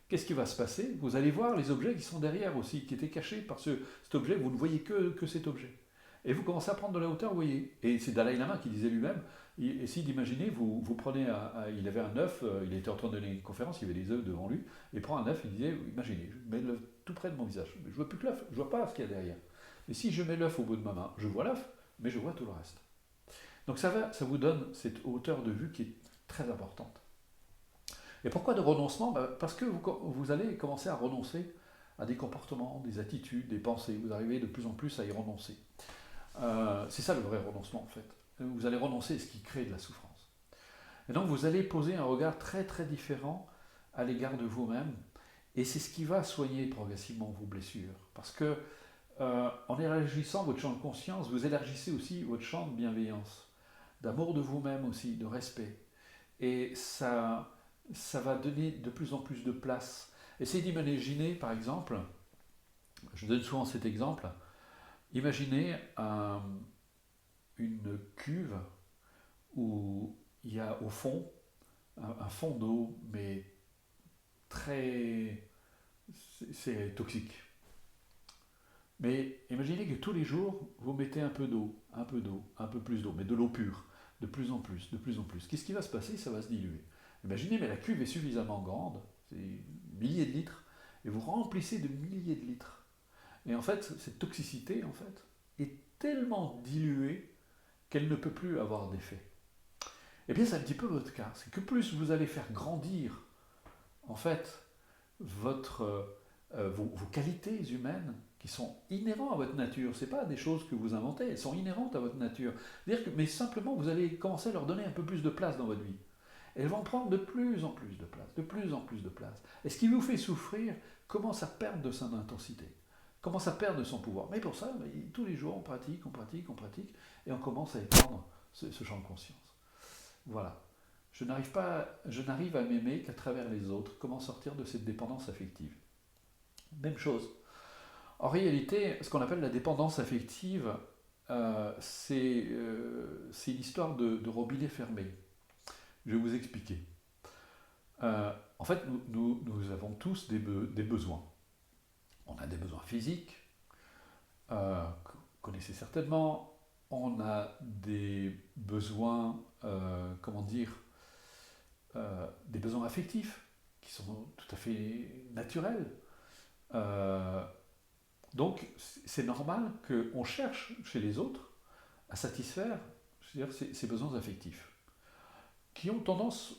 Qu'est-ce qui va se passer? Vous allez voir les objets qui sont derrière aussi, qui étaient cachés par cet objet, vous ne voyez que cet objet. Et vous commencez à prendre de la hauteur, vous voyez. Et c'est Dalai Lama qui disait lui-même, essayez d'imaginer, vous prenez, il avait un œuf, il était en train de donner une conférence, il y avait des œufs devant lui, il prend un œuf, il disait, imaginez, je mets l'œuf tout près de mon visage, je ne vois plus que l'œuf, je ne vois pas ce qu'il y a derrière. Et si je mets l'œuf au bout de ma main, je vois l'œuf, mais je vois tout le reste. Donc ça vous donne cette hauteur de vue qui est très importante. Et pourquoi de renoncement? Parce que vous allez commencer à renoncer à des comportements, des attitudes, des pensées. Vous arrivez de plus en plus à y renoncer. C'est ça le vrai renoncement en fait. Vous allez renoncer à ce qui crée de la souffrance. Et donc vous allez poser un regard très très différent à l'égard de vous-même. Et c'est ce qui va soigner progressivement vos blessures. Parce que en élargissant votre champ de conscience, vous élargissez aussi votre champ de bienveillance, d'amour de vous-même aussi, de respect. Et ça va donner de plus en plus de place. Essayez d'imaginer, par exemple, je donne souvent cet exemple, imaginez une cuve où il y a au fond un fond d'eau, mais très... c'est toxique. Mais imaginez que tous les jours, vous mettez un peu d'eau, un peu d'eau, un peu plus d'eau, mais de l'eau pure, de plus en plus, de plus en plus. Qu'est-ce qui va se passer? Ça va se diluer. Imaginez, mais la cuve est suffisamment grande, c'est milliers de litres, et vous remplissez de milliers de litres. Et en fait, cette toxicité, en fait, est tellement diluée qu'elle ne peut plus avoir d'effet. Eh bien, c'est un petit peu votre cas. C'est que plus vous allez faire grandir, en fait, vos qualités humaines qui sont inhérentes à votre nature. Ce n'est pas des choses que vous inventez, elles sont inhérentes à votre nature. Mais simplement, vous allez commencer à leur donner un peu plus de place dans votre vie. Elles vont prendre de plus en plus de place, de plus en plus de place. Et ce qui vous fait souffrir commence à perdre de son intensité, commence à perdre de son pouvoir. Mais pour ça, tous les jours, on pratique, et on commence à étendre ce champ de conscience. Voilà. Je n'arrive à m'aimer qu'à travers les autres. Comment sortir de cette dépendance affective? Même chose. En réalité, ce qu'on appelle la dépendance affective, c'est une histoire de robinet fermé. Je vais vous expliquer. En fait, nous avons tous des besoins. On a des besoins physiques, que vous connaissez certainement. On a des besoins, des besoins affectifs, qui sont tout à fait naturels. Donc, c'est normal qu'on cherche chez les autres à satisfaire, ces besoins affectifs, qui ont tendance,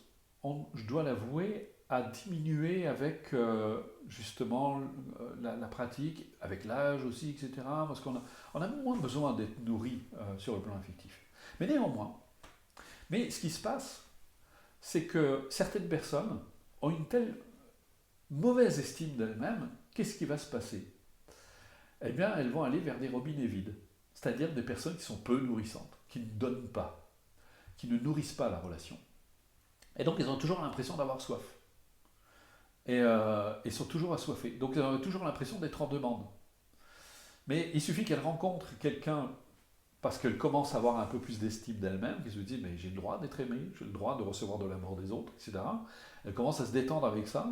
je dois l'avouer, à diminuer avec justement la pratique, avec l'âge aussi, etc. Parce qu'on a moins besoin d'être nourri sur le plan affectif. Mais néanmoins, ce qui se passe, c'est que certaines personnes ont une telle mauvaise estime d'elles-mêmes, qu'est-ce qui va se passer? Eh bien, elles vont aller vers des robinets vides, c'est-à-dire des personnes qui sont peu nourrissantes, qui ne donnent pas, qui ne nourrissent pas la relation. Et donc, elles ont toujours l'impression d'avoir soif. Et ils sont toujours assoiffés. Donc, elles ont toujours l'impression d'être en demande. Mais il suffit qu'elles rencontrent quelqu'un parce qu'elles commencent à avoir un peu plus d'estime d'elles-mêmes, qu'elles se disent, mais j'ai le droit d'être aimée, j'ai le droit de recevoir de l'amour des autres, etc. Elles commencent à se détendre avec ça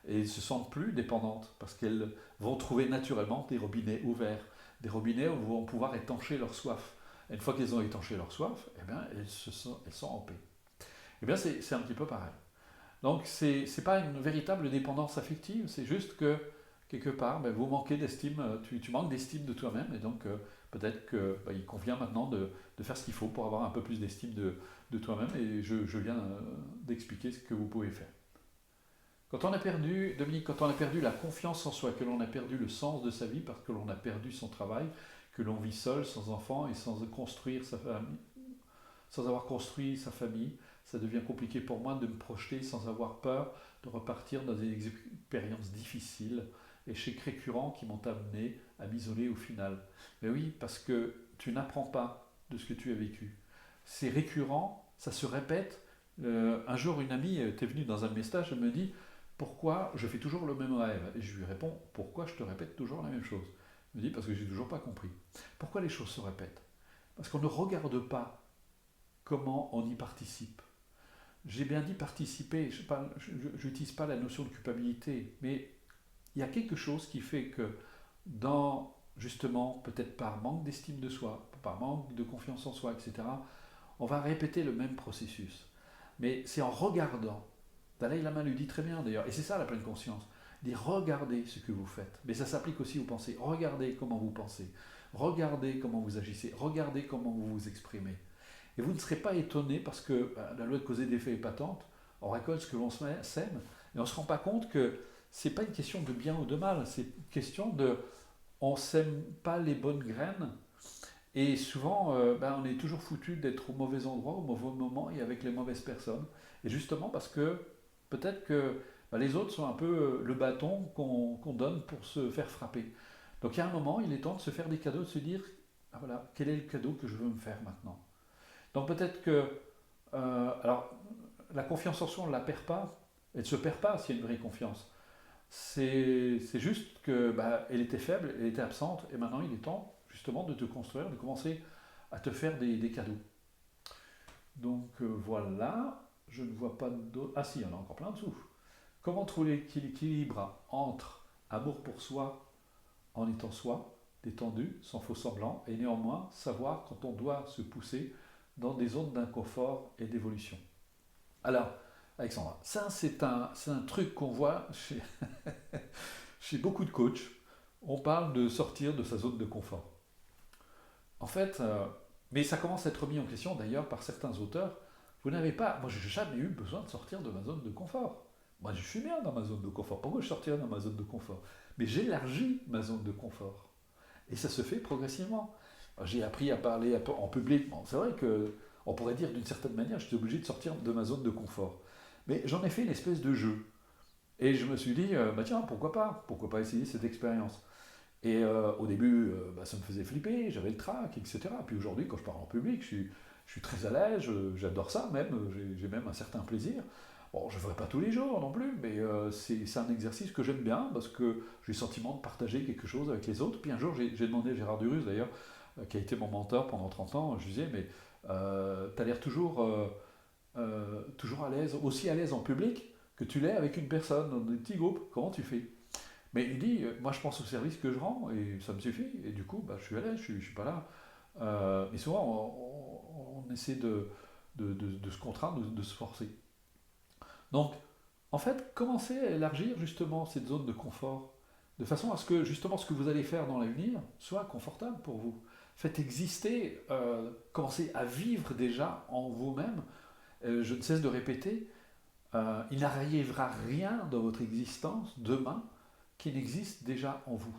et ne se sentent plus dépendantes parce qu'elles vont trouver naturellement des robinets ouverts, des robinets où vont pouvoir étancher leur soif. Et une fois qu'elles ont étanché leur soif, eh bien, elles sont en paix. Eh bien, c'est un petit peu pareil. Donc, ce n'est pas une véritable dépendance affective, c'est juste que, quelque part, vous manquez d'estime, tu manques d'estime de toi-même, et donc peut-être qu'il convient maintenant de faire ce qu'il faut pour avoir un peu plus d'estime de toi-même, et je viens d'expliquer ce que vous pouvez faire. Quand on a perdu, Dominique, quand on a perdu la confiance en soi, que l'on a perdu le sens de sa vie parce que l'on a perdu son travail, que l'on vit seul, sans enfant et sans construire sa famille, sans avoir construit sa famille, ça devient compliqué pour moi de me projeter sans avoir peur de repartir dans des expériences difficiles, échecs récurrents qui m'ont amené à m'isoler au final. Mais oui, parce que tu n'apprends pas de ce que tu as vécu. C'est récurrent, ça se répète. Un jour, une amie était venue dans un de mes stages, elle me dit pourquoi je fais toujours le même rêve. Et je lui réponds pourquoi je te répète toujours la même chose. Elle me dit parce que j'ai toujours pas compris. Pourquoi les choses se répètent? Parce qu'on ne regarde pas comment on y participe. J'ai bien dit participer, je n'utilise pas la notion de culpabilité, mais il y a quelque chose qui fait que justement, peut-être par manque d'estime de soi, par manque de confiance en soi, etc., on va répéter le même processus. Mais c'est en regardant. Dalai Lama lui dit très bien d'ailleurs, et c'est ça la pleine conscience, dit regardez ce que vous faites. Mais ça s'applique aussi aux pensées. Regardez comment vous pensez, regardez comment vous agissez, regardez comment vous vous exprimez. Et vous ne serez pas étonné parce que la loi de cause et d'effet est patente, on récolte ce que l'on sème, et on ne se rend pas compte que ce n'est pas une question de bien ou de mal, c'est une question de on ne sème pas les bonnes graines, et souvent on est toujours foutu d'être au mauvais endroit, au mauvais moment et avec les mauvaises personnes. Et justement parce que peut-être que les autres sont un peu le bâton qu'on donne pour se faire frapper. Donc il y a un moment, il est temps de se faire des cadeaux, de se dire, ah, voilà, quel est le cadeau que je veux me faire maintenant. Donc peut-être que, alors, la confiance en soi, on ne la perd pas. Elle ne se perd pas s'il y a une vraie confiance. C'est juste que elle était faible, elle était absente, et maintenant il est temps justement de te construire, de commencer à te faire des cadeaux. Donc voilà, je ne vois pas d'autres. Ah si, il y en a encore plein dessous. Comment trouver l'équilibre entre amour pour soi en étant soi, détendu, sans faux semblant, et néanmoins savoir quand on doit se pousser dans des zones d'inconfort et d'évolution. Alors, Alexandra, ça c'est un truc qu'on voit chez beaucoup de coachs. On parle de sortir de sa zone de confort. En fait, mais ça commence à être mis en question d'ailleurs par certains auteurs. Vous n'avez pas, moi j'ai jamais eu besoin de sortir de ma zone de confort. Moi je suis bien dans ma zone de confort. Pourquoi je sortirais dans ma zone de confort? Mais j'élargis ma zone de confort. Et ça se fait progressivement. J'ai appris à parler en public. Bon, c'est vrai que on pourrait dire d'une certaine manière, j'étais obligé de sortir de ma zone de confort. Mais j'en ai fait une espèce de jeu. Et je me suis dit, tiens, pourquoi pas? Pourquoi pas essayer cette expérience? Et au début, ça me faisait flipper, j'avais le trac, etc. Puis aujourd'hui, quand je parle en public, je suis très à l'aise, j'adore ça même, j'ai même un certain plaisir. Bon, je ne le ferai pas tous les jours non plus, mais c'est un exercice que j'aime bien parce que j'ai le sentiment de partager quelque chose avec les autres. Puis un jour, j'ai demandé à Gérard Durus d'ailleurs, qui a été mon mentor pendant 30 ans, je lui disais, mais tu as l'air toujours à l'aise, aussi à l'aise en public que tu l'es avec une personne dans des petits groupes. Comment tu fais? Mais il dit, moi je pense au service que je rends et ça me suffit. Et du coup, je suis à l'aise, je suis pas là. Mais souvent, on essaie de se contraindre, de se forcer. Donc, en fait, commencez à élargir justement cette zone de confort, de façon à ce que justement ce que vous allez faire dans l'avenir soit confortable pour vous. Faites exister, commencez à vivre déjà en vous-même. Je ne cesse de répéter, il n'arrivera rien dans votre existence demain qui n'existe déjà en vous.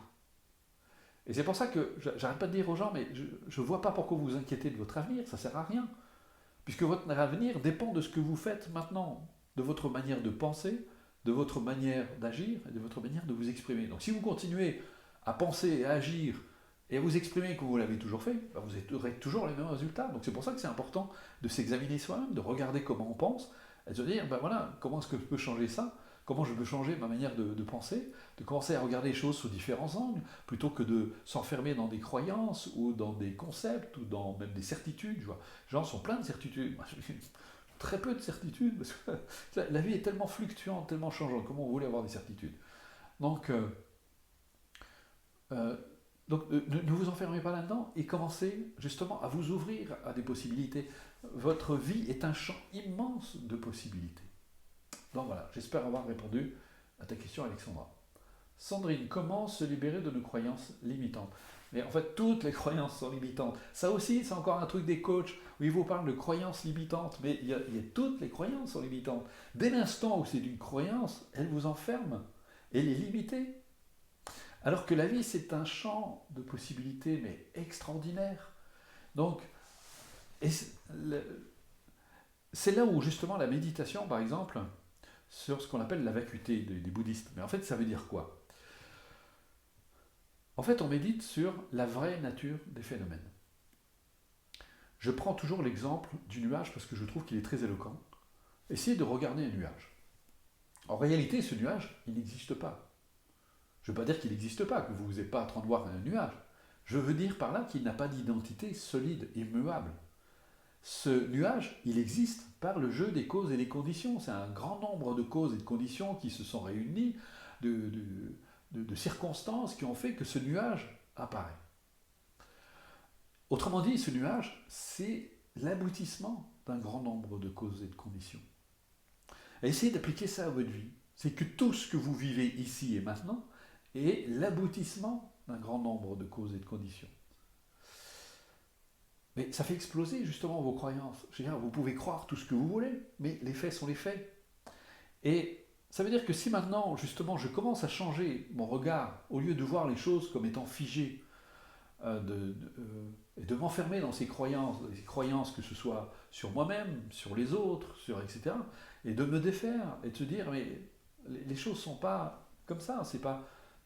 Et c'est pour ça que j'arrête pas de dire aux gens, mais je ne vois pas pourquoi vous vous inquiétez de votre avenir, ça ne sert à rien. Puisque votre avenir dépend de ce que vous faites maintenant, de votre manière de penser, de votre manière d'agir et de votre manière de vous exprimer. Donc si vous continuez à penser et à agir et à vous exprimer comme vous l'avez toujours fait, vous aurez toujours les mêmes résultats. Donc c'est pour ça que c'est important de s'examiner soi-même, de regarder comment on pense, et de se dire, voilà, comment est-ce que je peux changer ça? Comment je peux changer ma manière de penser, de commencer à regarder les choses sous différents angles, plutôt que de s'enfermer dans des croyances ou dans des concepts ou dans même des certitudes. Les gens sont pleins de certitudes. Moi, j'ai très peu de certitudes, parce que la vie est tellement fluctuante, tellement changeante. Comment vous voulez avoir des certitudes? Donc, euh, ne vous enfermez pas là-dedans et commencez justement à vous ouvrir à des possibilités. Votre vie est un champ immense de possibilités. Donc voilà, j'espère avoir répondu à ta question, Alexandra. Sandrine, comment se libérer de nos croyances limitantes? Mais en fait, toutes les croyances sont limitantes. Ça aussi, c'est encore un truc des coachs où ils vous parlent de croyances limitantes, mais toutes les croyances sont limitantes. Dès l'instant où c'est une croyance, elle vous enferme, elle est limitée. Alors que la vie, c'est un champ de possibilités, mais extraordinaire. Donc, c'est là où justement la méditation, par exemple, sur ce qu'on appelle la vacuité des bouddhistes. Mais en fait, ça veut dire quoi? En fait, on médite sur la vraie nature des phénomènes. Je prends toujours l'exemple du nuage parce que je trouve qu'il est très éloquent. Essayez de regarder un nuage. En réalité, ce nuage, il n'existe pas. Je ne veux pas dire qu'il n'existe pas, que vous n'êtes pas en train de voir un nuage. Je veux dire par là qu'il n'a pas d'identité solide, immuable. Ce nuage, il existe par le jeu des causes et des conditions. C'est un grand nombre de causes et de conditions qui se sont réunies, de circonstances qui ont fait que ce nuage apparaît. Autrement dit, ce nuage, c'est l'aboutissement d'un grand nombre de causes et de conditions. Et essayez d'appliquer ça à votre vie. C'est que tout ce que vous vivez ici et maintenant est l'aboutissement d'un grand nombre de causes et de conditions. Mais ça fait exploser justement vos croyances. Je veux dire, vous pouvez croire tout ce que vous voulez, mais les faits sont les faits. Et ça veut dire que si maintenant, justement, je commence à changer mon regard, au lieu de voir les choses comme étant figées, et de m'enfermer dans ces croyances que ce soit sur moi-même, sur les autres, etc., et de me défaire, et de se dire, mais les choses ne sont pas comme ça, elles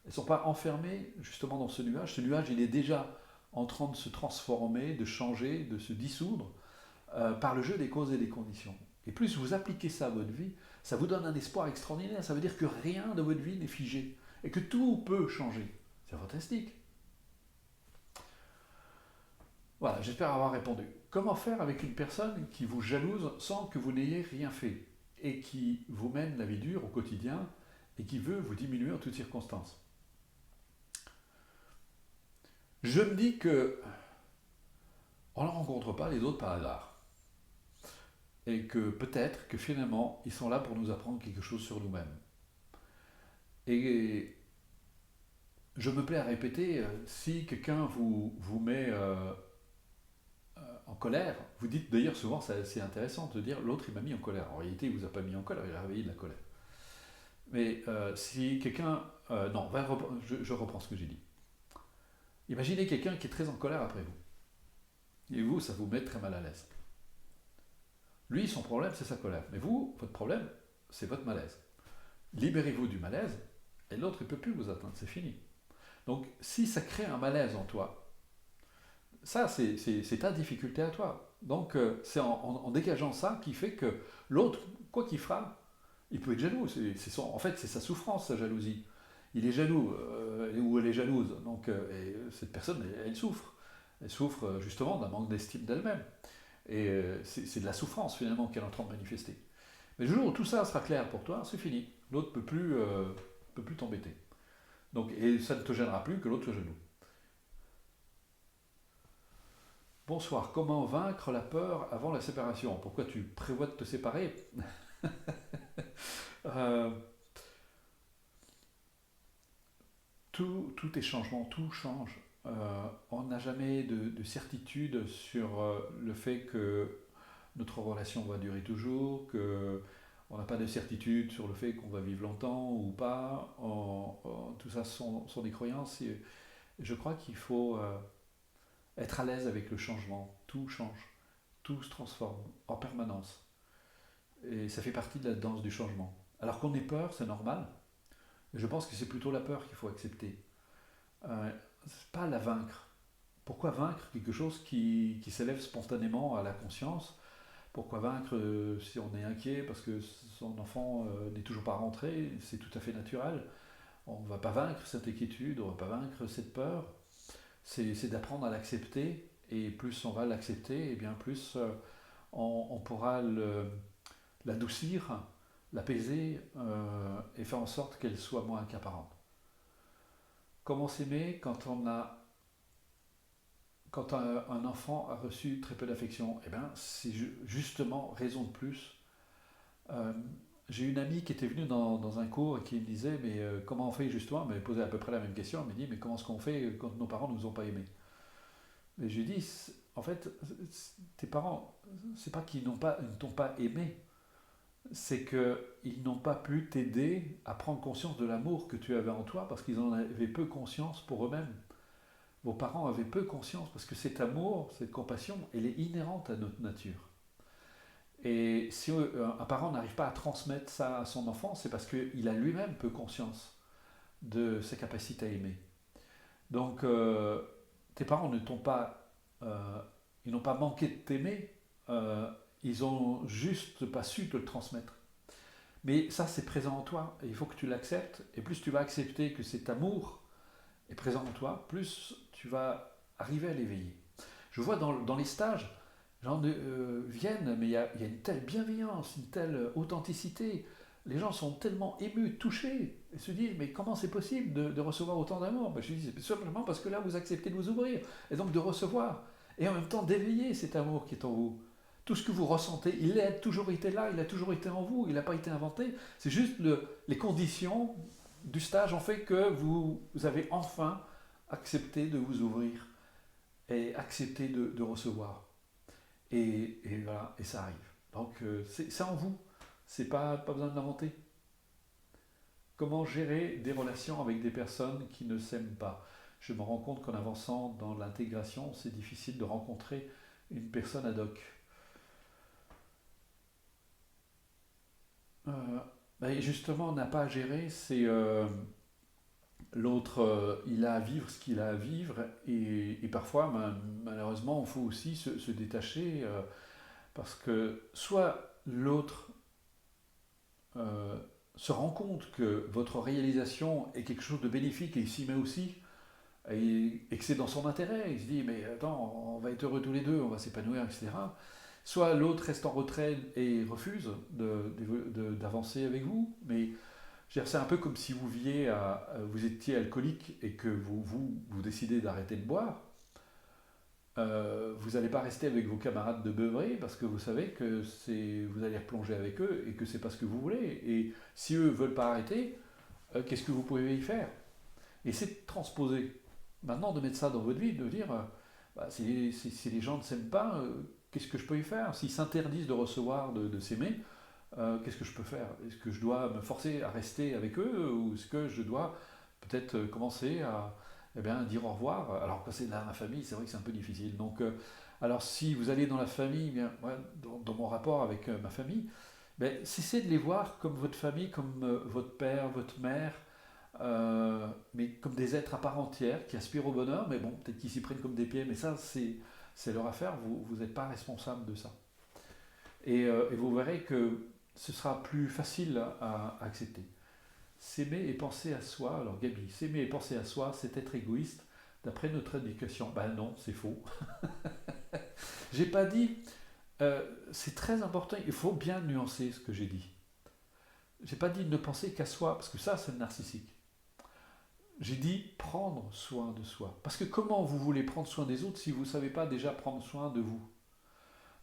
ne sont pas enfermées justement dans ce nuage. Ce nuage, il est déjà en train de se transformer, de changer, de se dissoudre par le jeu des causes et des conditions. Et plus vous appliquez ça à votre vie, ça vous donne un espoir extraordinaire. Ça veut dire que rien de votre vie n'est figé et que tout peut changer. C'est fantastique. Voilà, j'espère avoir répondu. Comment faire avec une personne qui vous jalouse sans que vous n'ayez rien fait et qui vous mène la vie dure au quotidien et qui veut vous diminuer en toutes circonstances? Je me dis que on ne rencontre pas les autres par hasard. Et que peut-être que finalement, ils sont là pour nous apprendre quelque chose sur nous-mêmes. Et je me plais à répéter, si quelqu'un vous met en colère, vous dites d'ailleurs souvent, c'est intéressant de dire l'autre il m'a mis en colère. En réalité, il ne vous a pas mis en colère, il a réveillé de la colère. Mais si quelqu'un... non, je reprends ce que j'ai dit. Imaginez quelqu'un qui est très en colère après vous. Et vous, ça vous met très mal à l'aise. Lui, son problème, c'est sa colère. Mais vous, votre problème, c'est votre malaise. Libérez-vous du malaise, et l'autre, il ne peut plus vous atteindre, c'est fini. Donc, si ça crée un malaise en toi, ça, c'est ta difficulté à toi. Donc, c'est en dégageant ça qui fait que l'autre, quoi qu'il fera, il peut être jaloux. En fait, c'est sa souffrance, sa jalousie. Il est jaloux, ou elle est jalouse. Donc, et cette personne, elle souffre. Elle souffre justement d'un manque d'estime d'elle-même. Et c'est de la souffrance finalement qu'elle est en train de manifester. Mais le jour où tout ça sera clair pour toi, c'est fini. L'autre ne peut plus t'embêter. Donc, et ça ne te gênera plus que l'autre soit jaloux. Bonsoir, comment vaincre la peur avant la séparation? Pourquoi tu prévois de te séparer? euh, tout est changement, tout change. On n'a jamais de certitude sur le fait que notre relation va durer toujours, que on n'a pas de certitude sur le fait qu'on va vivre longtemps ou pas. Tout ça sont des croyances. Et je crois qu'il faut être à l'aise avec le changement. Tout change, tout se transforme en permanence. Et ça fait partie de la danse du changement. Alors qu'on ait peur, c'est normal. Je pense que c'est plutôt la peur qu'il faut accepter. C'est pas la vaincre. Pourquoi vaincre quelque chose qui s'élève spontanément à la conscience? Pourquoi vaincre si on est inquiet parce que son enfant n'est toujours pas rentré? C'est tout à fait naturel. On ne va pas vaincre cette inquiétude, on ne va pas vaincre cette peur. C'est d'apprendre à l'accepter. Et plus on va l'accepter, et bien plus on pourra l'adoucir, l'apaiser et faire en sorte qu'elle soit moins accaparante. Comment s'aimer quand un enfant a reçu très peu d'affection? Eh bien, c'est justement raison de plus. Euh, j'ai une amie qui était venue dans un cours et qui me disait, mais comment on fait justement? Elle m'avait posé à peu près la même question. Elle me dit, mais comment est-ce qu'on fait quand nos parents ne nous ont pas aimés? Et je lui dis, en fait, tes parents, c'est pas qu'ils ne t'ont pas aimé, c'est qu'ils n'ont pas pu t'aider à prendre conscience de l'amour que tu avais en toi parce qu'ils en avaient peu conscience pour eux-mêmes. Vos parents avaient peu conscience parce que cet amour, cette compassion, elle est inhérente à notre nature. Et si un parent n'arrive pas à transmettre ça à son enfant, c'est parce qu'il a lui-même peu conscience de ses capacités à aimer. Donc, tes parents ne t'ont pas, ils n'ont pas manqué de t'aimer, euh, ils ont juste pas su te le transmettre. Mais ça, c'est présent en toi, et il faut que tu l'acceptes. Et plus tu vas accepter que cet amour est présent en toi, plus tu vas arriver à l'éveiller. Je vois dans les stages, les gens viennent, mais il y a une telle bienveillance, une telle authenticité. Les gens sont tellement émus, touchés, et se disent, mais comment c'est possible de recevoir autant d'amour? Ben, je dis, c'est simplement parce que là, vous acceptez de vous ouvrir, et donc de recevoir, et en même temps d'éveiller cet amour qui est en vous. Tout ce que vous ressentez, il a toujours été là, il a toujours été en vous, il n'a pas été inventé. C'est juste les conditions du stage ont fait que vous avez enfin accepté de vous ouvrir et accepté de recevoir. Et voilà, et ça arrive. Donc c'est en vous, c'est pas besoin de l'inventer. Comment gérer des relations avec des personnes qui ne s'aiment pas? Je me rends compte qu'en avançant dans l'intégration, c'est difficile de rencontrer une personne ad hoc. Euh, ben justement, on n'a pas à gérer, c'est l'autre, il a à vivre ce qu'il a à vivre, et parfois, malheureusement, il faut aussi se détacher, parce que soit l'autre euh, se rend compte que votre réalisation est quelque chose de bénéfique et il s'y met aussi, et que c'est dans son intérêt, il se dit, mais attends, on va être heureux tous les deux, on va s'épanouir, etc. Soit l'autre reste en retrait et refuse d'avancer avec vous, mais c'est un peu comme si vous étiez alcoolique et que vous décidez d'arrêter de boire. Vous n'allez pas rester avec vos camarades de beuverie parce que vous savez que vous allez replonger avec eux et que c'est pas ce que vous voulez. Et si eux veulent pas arrêter, qu'est-ce que vous pouvez y faire? Et c'est de transposer. Maintenant, de mettre ça dans votre vie, de dire, bah, si les gens ne s'aiment pas, qu'est-ce que je peux y faire? S'ils s'interdisent de recevoir, de s'aimer, qu'est-ce que je peux faire? Est-ce que je dois me forcer à rester avec eux ou est-ce que je dois peut-être commencer à eh bien, dire au revoir? Alors que c'est dans la famille, c'est vrai que c'est un peu difficile. Donc, alors si vous allez dans la famille, eh bien, ouais, dans mon rapport avec ma famille, ben, cessez de les voir comme votre famille, comme votre père, votre mère, mais comme des êtres à part entière qui aspirent au bonheur, mais bon, peut-être qu'ils s'y prennent comme des pieds, mais ça, c'est leur affaire, vous n'êtes pas responsable de ça. Et vous verrez que ce sera plus facile à accepter. S'aimer et penser à soi, alors Gabi, s'aimer et penser à soi, c'est être égoïste d'après notre éducation. Ben non, c'est faux. J'ai pas dit, c'est très important, il faut bien nuancer ce que j'ai dit. J'ai pas dit ne penser qu'à soi, parce que ça, c'est le narcissique. J'ai dit prendre soin de soi. Parce que comment vous voulez prendre soin des autres si vous ne savez pas déjà prendre soin de vous?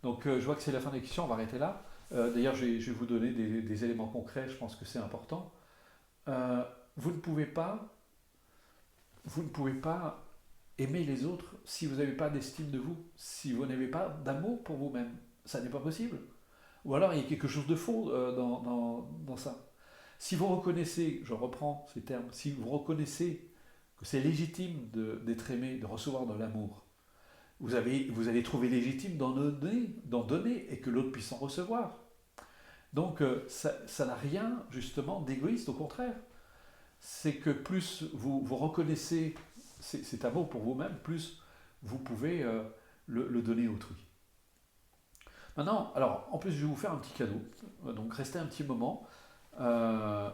Donc je vois que c'est la fin de la question, on va arrêter là. D'ailleurs, je vais vous donner des éléments concrets, je pense que c'est important. Euh, vous ne pouvez pas, vous ne pouvez pas aimer les autres si vous n'avez pas d'estime de vous, si vous n'avez pas d'amour pour vous-même. Ça n'est pas possible. Ou alors il y a quelque chose de faux dans ça. Si vous reconnaissez, je reprends ces termes, si vous reconnaissez que c'est légitime d'être aimé, de recevoir de l'amour, vous allez trouver légitime d'en donner et que l'autre puisse en recevoir. Donc ça n'a rien justement d'égoïste, au contraire. C'est que plus vous reconnaissez cet amour pour vous-même, plus vous pouvez le donner à autrui. Maintenant, alors en plus je vais vous faire un petit cadeau, donc restez un petit moment. Euh,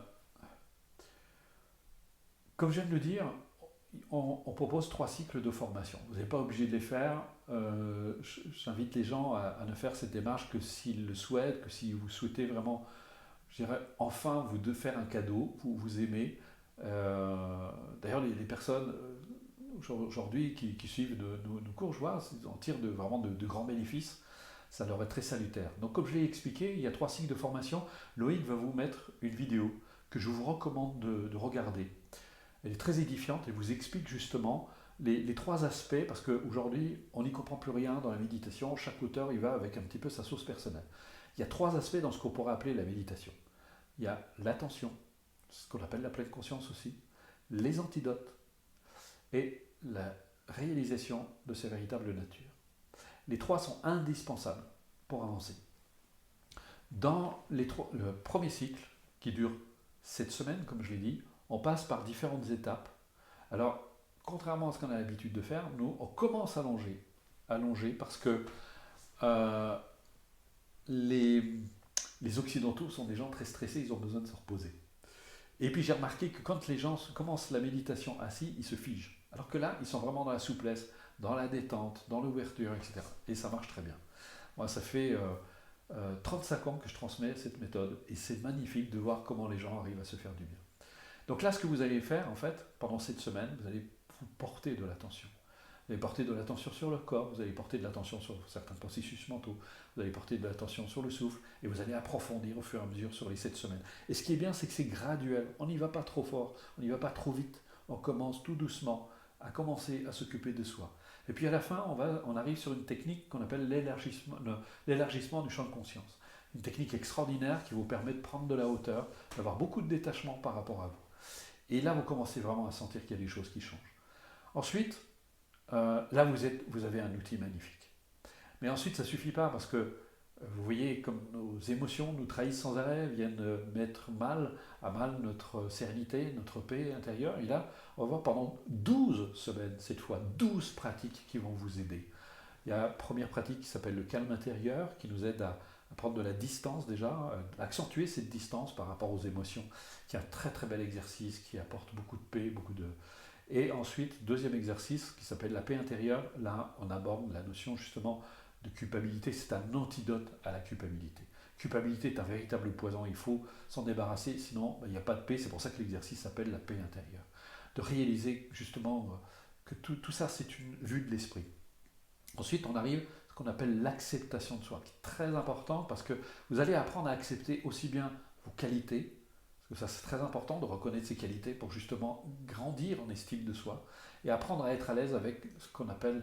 Comme je viens de le dire, on propose 3 cycles de formation. Vous n'êtes pas obligé de les faire. J'invite les gens à ne faire cette démarche que s'ils le souhaitent, que si vous souhaitez vraiment, je dirais, enfin vous de faire un cadeau, vous aimez. D'ailleurs, les personnes aujourd'hui qui suivent nos cours, je vois, ils en tirent vraiment de grands bénéfices. Ça leur est très salutaire. Donc, comme je l'ai expliqué, il y a 3 cycles de formation. Loïc va vous mettre une vidéo que je vous recommande de regarder. Elle est très édifiante et vous explique justement les 3 aspects, parce qu'aujourd'hui, on n'y comprend plus rien dans la méditation. Chaque auteur, il va avec un petit peu sa source personnelle. Il y a 3 aspects dans ce qu'on pourrait appeler la méditation. Il y a l'attention, ce qu'on appelle la pleine conscience aussi, les antidotes et la réalisation de sa véritable nature. Les 3 sont indispensables pour avancer. Dans le premier cycle, qui dure 7 semaines, comme je l'ai dit, on passe par différentes étapes. Alors, contrairement à ce qu'on a l'habitude de faire, nous, on commence à allonger. Allonger parce que euh, les, les Occidentaux sont des gens très stressés, ils ont besoin de se reposer. Et puis j'ai remarqué que quand les gens commencent la méditation assis, ils se figent. Alors que là, ils sont vraiment dans la souplesse, dans la détente, dans l'ouverture, etc. Et ça marche très bien. Moi, ça fait 35 ans que je transmets cette méthode et c'est magnifique de voir comment les gens arrivent à se faire du bien. Donc là, ce que vous allez faire, en fait, pendant cette semaine, vous allez vous porter de l'attention. Vous allez porter de l'attention sur le corps, vous allez porter de l'attention sur certains processus mentaux, vous allez porter de l'attention sur le souffle, et vous allez approfondir au fur et à mesure sur les 7 semaines. Et ce qui est bien, c'est que c'est graduel. On n'y va pas trop fort, on n'y va pas trop vite. On commence tout doucement à commencer à s'occuper de soi. Et puis à la fin, on arrive sur une technique qu'on appelle l'élargissement du champ de conscience. Une technique extraordinaire qui vous permet de prendre de la hauteur, d'avoir beaucoup de détachement par rapport à vous. Et là, vous commencez vraiment à sentir qu'il y a des choses qui changent. Ensuite, là, vous avez un outil magnifique. Mais ensuite, ça ne suffit pas parce que vous voyez comme nos émotions nous trahissent sans arrêt, viennent mettre à mal notre sérénité, notre paix intérieure. Et là, on va voir pendant 12 semaines, cette fois, 12 pratiques qui vont vous aider. Il y a la première pratique qui s'appelle le calme intérieur, qui nous aide à prendre de la distance déjà, à accentuer cette distance par rapport aux émotions, qui est un très très bel exercice, qui apporte beaucoup de paix, beaucoup de... Et ensuite, deuxième exercice qui s'appelle la paix intérieure, là on aborde la notion justement de culpabilité, c'est un antidote à la culpabilité. Culpabilité est un véritable poison, il faut s'en débarrasser, sinon il n'y a pas de paix, c'est pour ça que l'exercice s'appelle la paix intérieure. De réaliser justement que tout ça c'est une vue de l'esprit. Ensuite on arrive à ce qu'on appelle l'acceptation de soi, qui est très important parce que vous allez apprendre à accepter aussi bien vos qualités, parce que ça c'est très important de reconnaître ses qualités pour justement grandir en estime de soi, et apprendre à être à l'aise avec ce qu'on appelle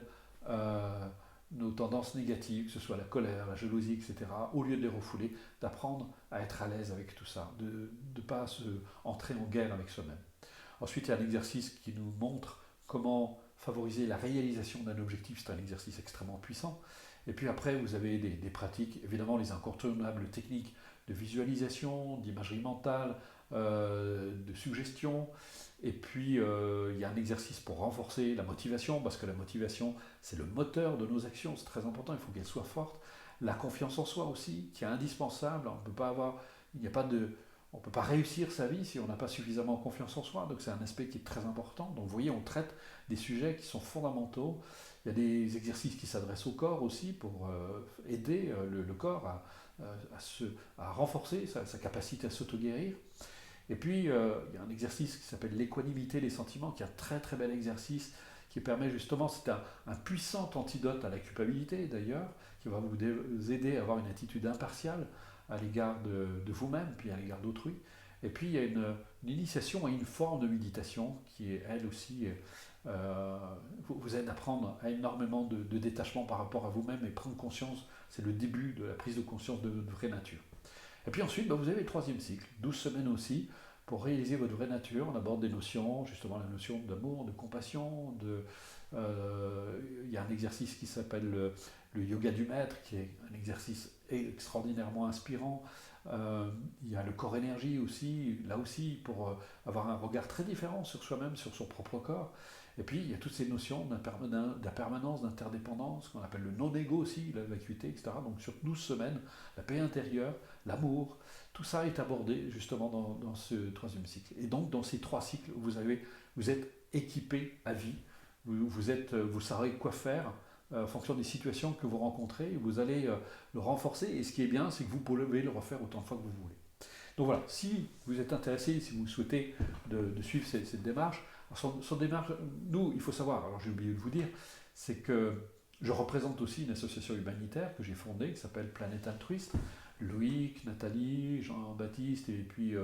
nos tendances négatives, que ce soit la colère, la jalousie, etc., au lieu de les refouler, d'apprendre à être à l'aise avec tout ça, de ne pas entrer en guerre avec soi-même. Ensuite, il y a un exercice qui nous montre comment favoriser la réalisation d'un objectif, c'est un exercice extrêmement puissant. Et puis après, vous avez des pratiques, évidemment les incontournables techniques de visualisation, d'imagerie mentale, de suggestion. Et puis, il y a un exercice pour renforcer la motivation, parce que la motivation, c'est le moteur de nos actions, c'est très important, il faut qu'elle soit forte. La confiance en soi aussi, qui est indispensable. On peut pas avoir, il n'y a pas de, on ne peut pas réussir sa vie si on n'a pas suffisamment confiance en soi, donc c'est un aspect qui est très important. Donc vous voyez, on traite des sujets qui sont fondamentaux. Il y a des exercices qui s'adressent au corps aussi pour aider le corps à renforcer sa capacité à s'auto-guérir. Et puis, il y a un exercice qui s'appelle l'équanimité des sentiments, qui est un très très bel exercice, qui permet justement, c'est un puissant antidote à la culpabilité d'ailleurs, qui va vous aider à avoir une attitude impartiale à l'égard de vous-même, puis à l'égard d'autrui. Et puis, il y a une initiation à une forme de méditation qui est, elle aussi, vous aide à prendre à énormément de détachement par rapport à vous-même et prendre conscience, c'est le début de la prise de conscience de votre vraie nature. Et puis ensuite, vous avez le troisième cycle, 12 semaines aussi, pour réaliser votre vraie nature. On aborde des notions, justement la notion d'amour, de compassion, il y a un exercice qui s'appelle le yoga du maître, qui est un exercice extraordinairement inspirant. Il y a le corps énergie aussi, là aussi, pour avoir un regard très différent sur soi-même, sur son propre corps. Et puis, il y a toutes ces notions d'impermanence, d'interdépendance, qu'on appelle le non-ego aussi, la vacuité, etc. Donc, sur 12 semaines, la paix intérieure, l'amour, tout ça est abordé justement dans ce troisième cycle. Et donc, dans ces trois cycles, vous êtes équipé à vie, vous saurez quoi faire en fonction des situations que vous rencontrez, vous allez le renforcer, et ce qui est bien, c'est que vous pouvez le refaire autant de fois que vous voulez. Donc voilà, si vous êtes intéressé, si vous souhaitez de suivre cette démarche, son démarche, nous, il faut savoir, alors j'ai oublié de vous dire, c'est que je représente aussi une association humanitaire que j'ai fondée, qui s'appelle Planète Altruiste. Loïc, Nathalie, Jean-Baptiste, et puis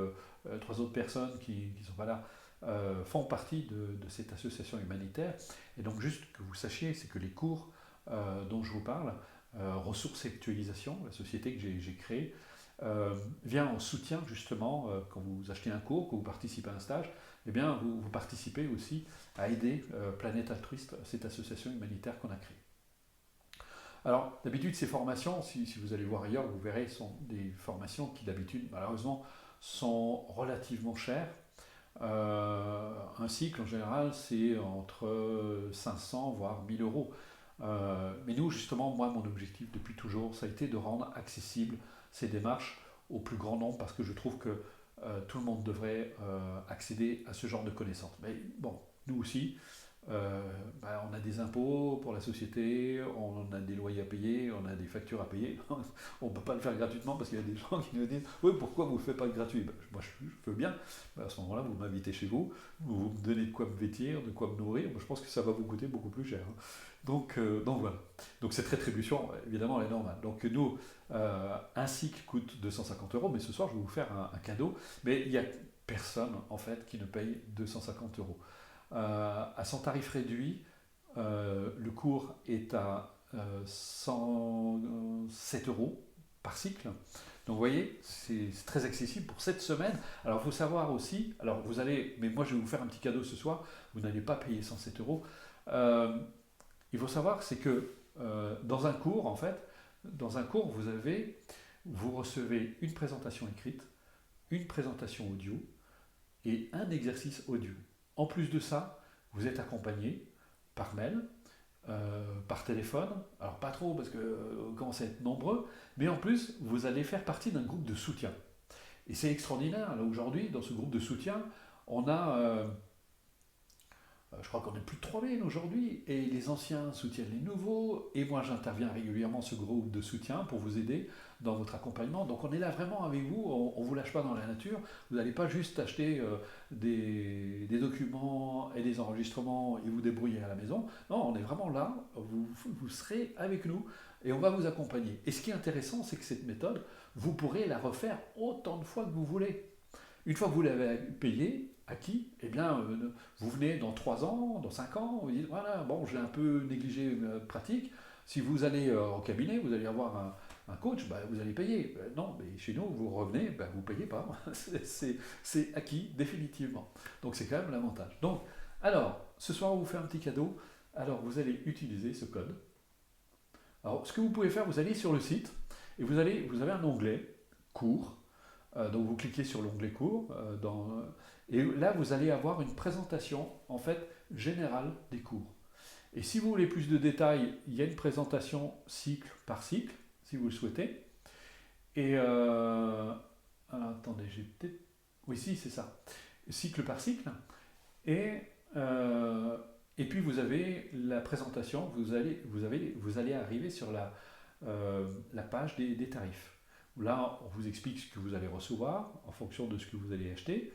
3 autres personnes qui ne sont pas là, font partie de cette association humanitaire. Et donc juste que vous sachiez, c'est que les cours dont je vous parle, Ressources et Actualisation, la société que j'ai créée, vient en soutien justement, quand vous achetez un cours, quand vous participez à un stage, eh bien vous participez aussi à aider Planète Altruiste, cette association humanitaire qu'on a créée. Alors, d'habitude, ces formations, si vous allez voir ailleurs, vous verrez, sont des formations qui, d'habitude, malheureusement, sont relativement chères. Un cycle, en général, c'est entre 500 voire 1000 euros. Mais nous, justement, moi, mon objectif depuis toujours, ça a été de rendre accessible ces démarches au plus grand nombre parce que je trouve que tout le monde devrait accéder à ce genre de connaissances. Mais bon, nous aussi, on a des impôts pour la société, on a des loyers à payer, on a des factures à payer. On ne peut pas le faire gratuitement parce qu'il y a des gens qui nous disent oui, pourquoi vous ne le faites pas gratuit? Moi, je veux bien. À ce moment-là, vous m'invitez chez vous, vous me donnez de quoi me vêtir, de quoi me nourrir. Moi, je pense que ça va vous coûter beaucoup plus cher. Donc voilà. Donc cette rétribution, évidemment, elle est normale. Donc nous, un cycle coûte 250 euros, mais ce soir, je vais vous faire un cadeau. Mais il n'y a personne, en fait, qui ne paye 250 euros. À son tarif réduit, le cours est à 107 euros par cycle. Donc vous voyez, c'est très accessible pour cette semaine. Alors il faut savoir aussi, alors vous allez, mais moi je vais vous faire un petit cadeau ce soir, vous n'allez pas payer 107 euros. Il faut savoir, c'est que dans un cours, en fait, dans un cours, vous recevez une présentation écrite, une présentation audio et un exercice audio. En plus de ça, vous êtes accompagné par mail, par téléphone, alors pas trop parce que vous commencez à être nombreux, mais en plus, vous allez faire partie d'un groupe de soutien. Et c'est extraordinaire, là aujourd'hui, dans ce groupe de soutien, on a, je crois qu'on est plus de 3000 aujourd'hui, et les anciens soutiennent les nouveaux, et moi j'interviens régulièrement ce groupe de soutien pour vous aider dans votre accompagnement. Donc on est là vraiment avec vous, on ne vous lâche pas dans la nature, vous n'allez pas juste acheter des documents et des enregistrements et vous débrouiller à la maison. Non, on est vraiment là, vous serez avec nous et on va vous accompagner. Et ce qui est intéressant, c'est que cette méthode, vous pourrez la refaire autant de fois que vous voulez. Une fois que vous l'avez payé, acquis, eh bien, vous venez dans 3 ans, dans 5 ans, vous dites, voilà, bon, j'ai un peu négligé ma pratique. Si vous allez au cabinet, vous allez avoir un coach, bah, vous allez payer. Non, mais chez nous, vous revenez, bah, vous ne payez pas. C'est acquis, définitivement. Donc c'est quand même l'avantage. Donc, alors, ce soir, on vous fait un petit cadeau. Alors, vous allez utiliser ce code. Alors, ce que vous pouvez faire, vous allez sur le site et vous avez un onglet cours. Donc vous cliquez sur l'onglet cours et là vous allez avoir une présentation en fait générale des cours. Et si vous voulez plus de détails, il y a une présentation cycle par cycle si vous le souhaitez. Et alors, attendez, j'ai peut-être oui si c'est ça, cycle par cycle. Et puis vous avez la présentation, vous allez arriver sur la page des tarifs. Là, on vous explique ce que vous allez recevoir en fonction de ce que vous allez acheter.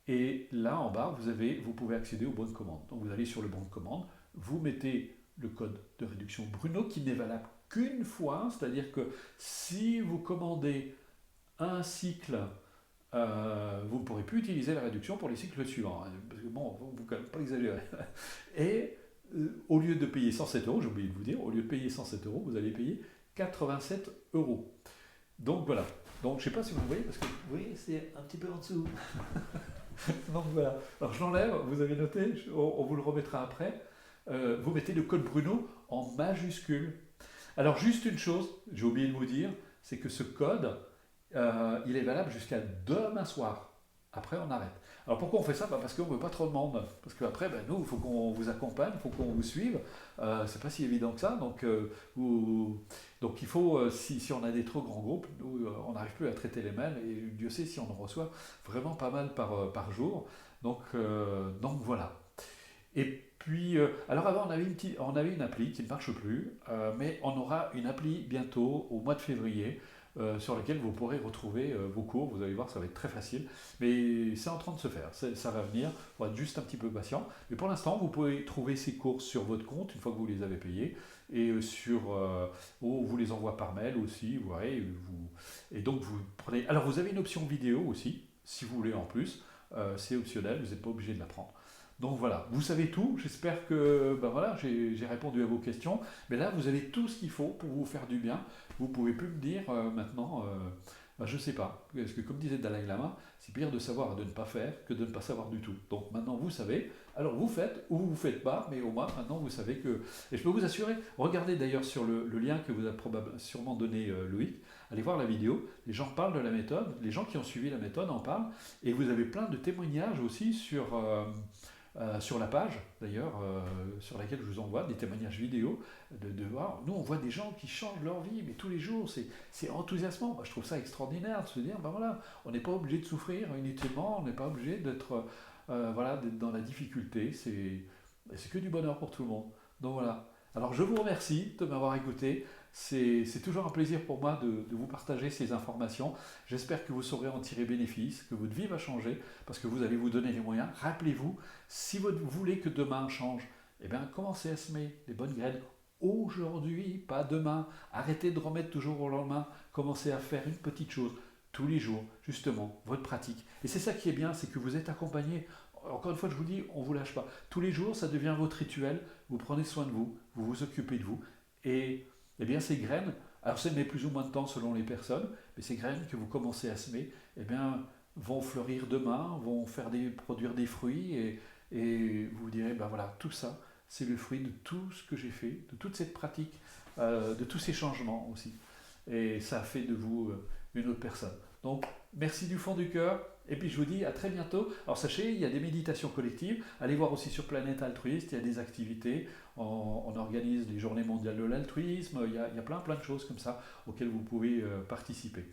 Et là, en bas, vous pouvez accéder au bon de commande. Donc, vous allez sur le bon de commande, vous mettez le code de réduction Bruno qui n'est valable qu'une fois. C'est-à-dire que si vous commandez un cycle, vous ne pourrez plus utiliser la réduction pour les cycles suivants. Parce que bon, vous ne pouvez pas exagérer. Et au lieu de payer 107 euros, j'ai oublié de vous dire, au lieu de payer 107 euros, vous allez payer 87 euros. Donc voilà. Donc je ne sais pas si vous voyez, parce que vous voyez, c'est un petit peu en dessous. Donc voilà. Alors je l'enlève, vous avez noté, on vous le remettra après. Vous mettez le code Bruno en majuscule. Alors juste une chose, j'ai oublié de vous dire, c'est que ce code, il est valable jusqu'à demain soir. Après on arrête. Alors pourquoi on fait ça? Parce qu'on ne veut pas trop de monde. Parce qu'après, nous, il faut qu'on vous accompagne, il faut qu'on vous suive. C'est pas si évident que ça. Donc il faut, si on a des trop grands groupes, nous, on n'arrive plus à traiter les mails. Et Dieu sait si on en reçoit vraiment pas mal par jour. Donc voilà. Et puis, alors avant, on avait une appli qui ne marche plus. Mais on aura une appli bientôt, au mois de février, sur laquelle vous pourrez retrouver vos cours. Vous allez voir, ça va être très facile. Mais c'est en train de se faire, ça va venir. Il faut être juste un petit peu patient. Mais pour l'instant, vous pouvez trouver ces cours sur votre compte une fois que vous les avez payés. Et on vous les envoie par mail aussi. Vous voyez, et donc vous prenez. Alors vous avez une option vidéo aussi, si vous voulez en plus. C'est optionnel, vous n'êtes pas obligé de la prendre. Donc voilà, vous savez tout, j'espère que voilà, j'ai répondu à vos questions, mais là vous avez tout ce qu'il faut pour vous faire du bien. Vous pouvez plus me dire maintenant, Ben, je ne sais pas. Parce que comme disait Dalai Lama, c'est pire de savoir et de ne pas faire que de ne pas savoir du tout. Donc maintenant vous savez, alors vous faites ou vous ne faites pas, mais au moins maintenant vous savez que... Et je peux vous assurer, regardez d'ailleurs sur le lien que vous a sûrement donné Loïc, allez voir la vidéo, les gens parlent de la méthode, les gens qui ont suivi la méthode en parlent, et vous avez plein de témoignages aussi sur la page, d'ailleurs, sur laquelle je vous envoie des témoignages vidéo, de voir, nous on voit des gens qui changent leur vie, mais tous les jours, c'est enthousiasmant. Moi, je trouve ça extraordinaire de se dire, ben voilà, on n'est pas obligé de souffrir inutilement, on n'est pas obligé d'être voilà, d'être dans la difficulté, c'est que du bonheur pour tout le monde. Donc voilà. Alors je vous remercie de m'avoir écouté. C'est toujours un plaisir pour moi de vous partager ces informations. J'espère que vous saurez en tirer bénéfice, que votre vie va changer, parce que vous allez vous donner les moyens. Rappelez-vous, si vous voulez que demain change, eh bien commencez à semer les bonnes graines aujourd'hui, pas demain. Arrêtez de remettre toujours au lendemain. Commencez à faire une petite chose tous les jours, justement, votre pratique. Et c'est ça qui est bien, c'est que vous êtes accompagné. Encore une fois, je vous dis, on ne vous lâche pas. Tous les jours, ça devient votre rituel. Vous prenez soin de vous, vous vous occupez de vous. Et eh bien, ces graines, alors ça met plus ou moins de temps selon les personnes, mais ces graines que vous commencez à semer, eh bien, vont fleurir demain, vont produire des fruits, et vous vous direz, ben voilà, tout ça, c'est le fruit de tout ce que j'ai fait, de toute cette pratique, de tous ces changements aussi. Et ça a fait de vous une autre personne. Donc, merci du fond du cœur. Et puis je vous dis à très bientôt. Alors sachez, il y a des méditations collectives. Allez voir aussi sur Planète Altruiste, il y a des activités. On organise les journées mondiales de l'altruisme. Il y a plein de choses comme ça auxquelles vous pouvez participer.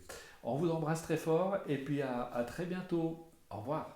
On vous embrasse très fort et puis à très bientôt. Au revoir.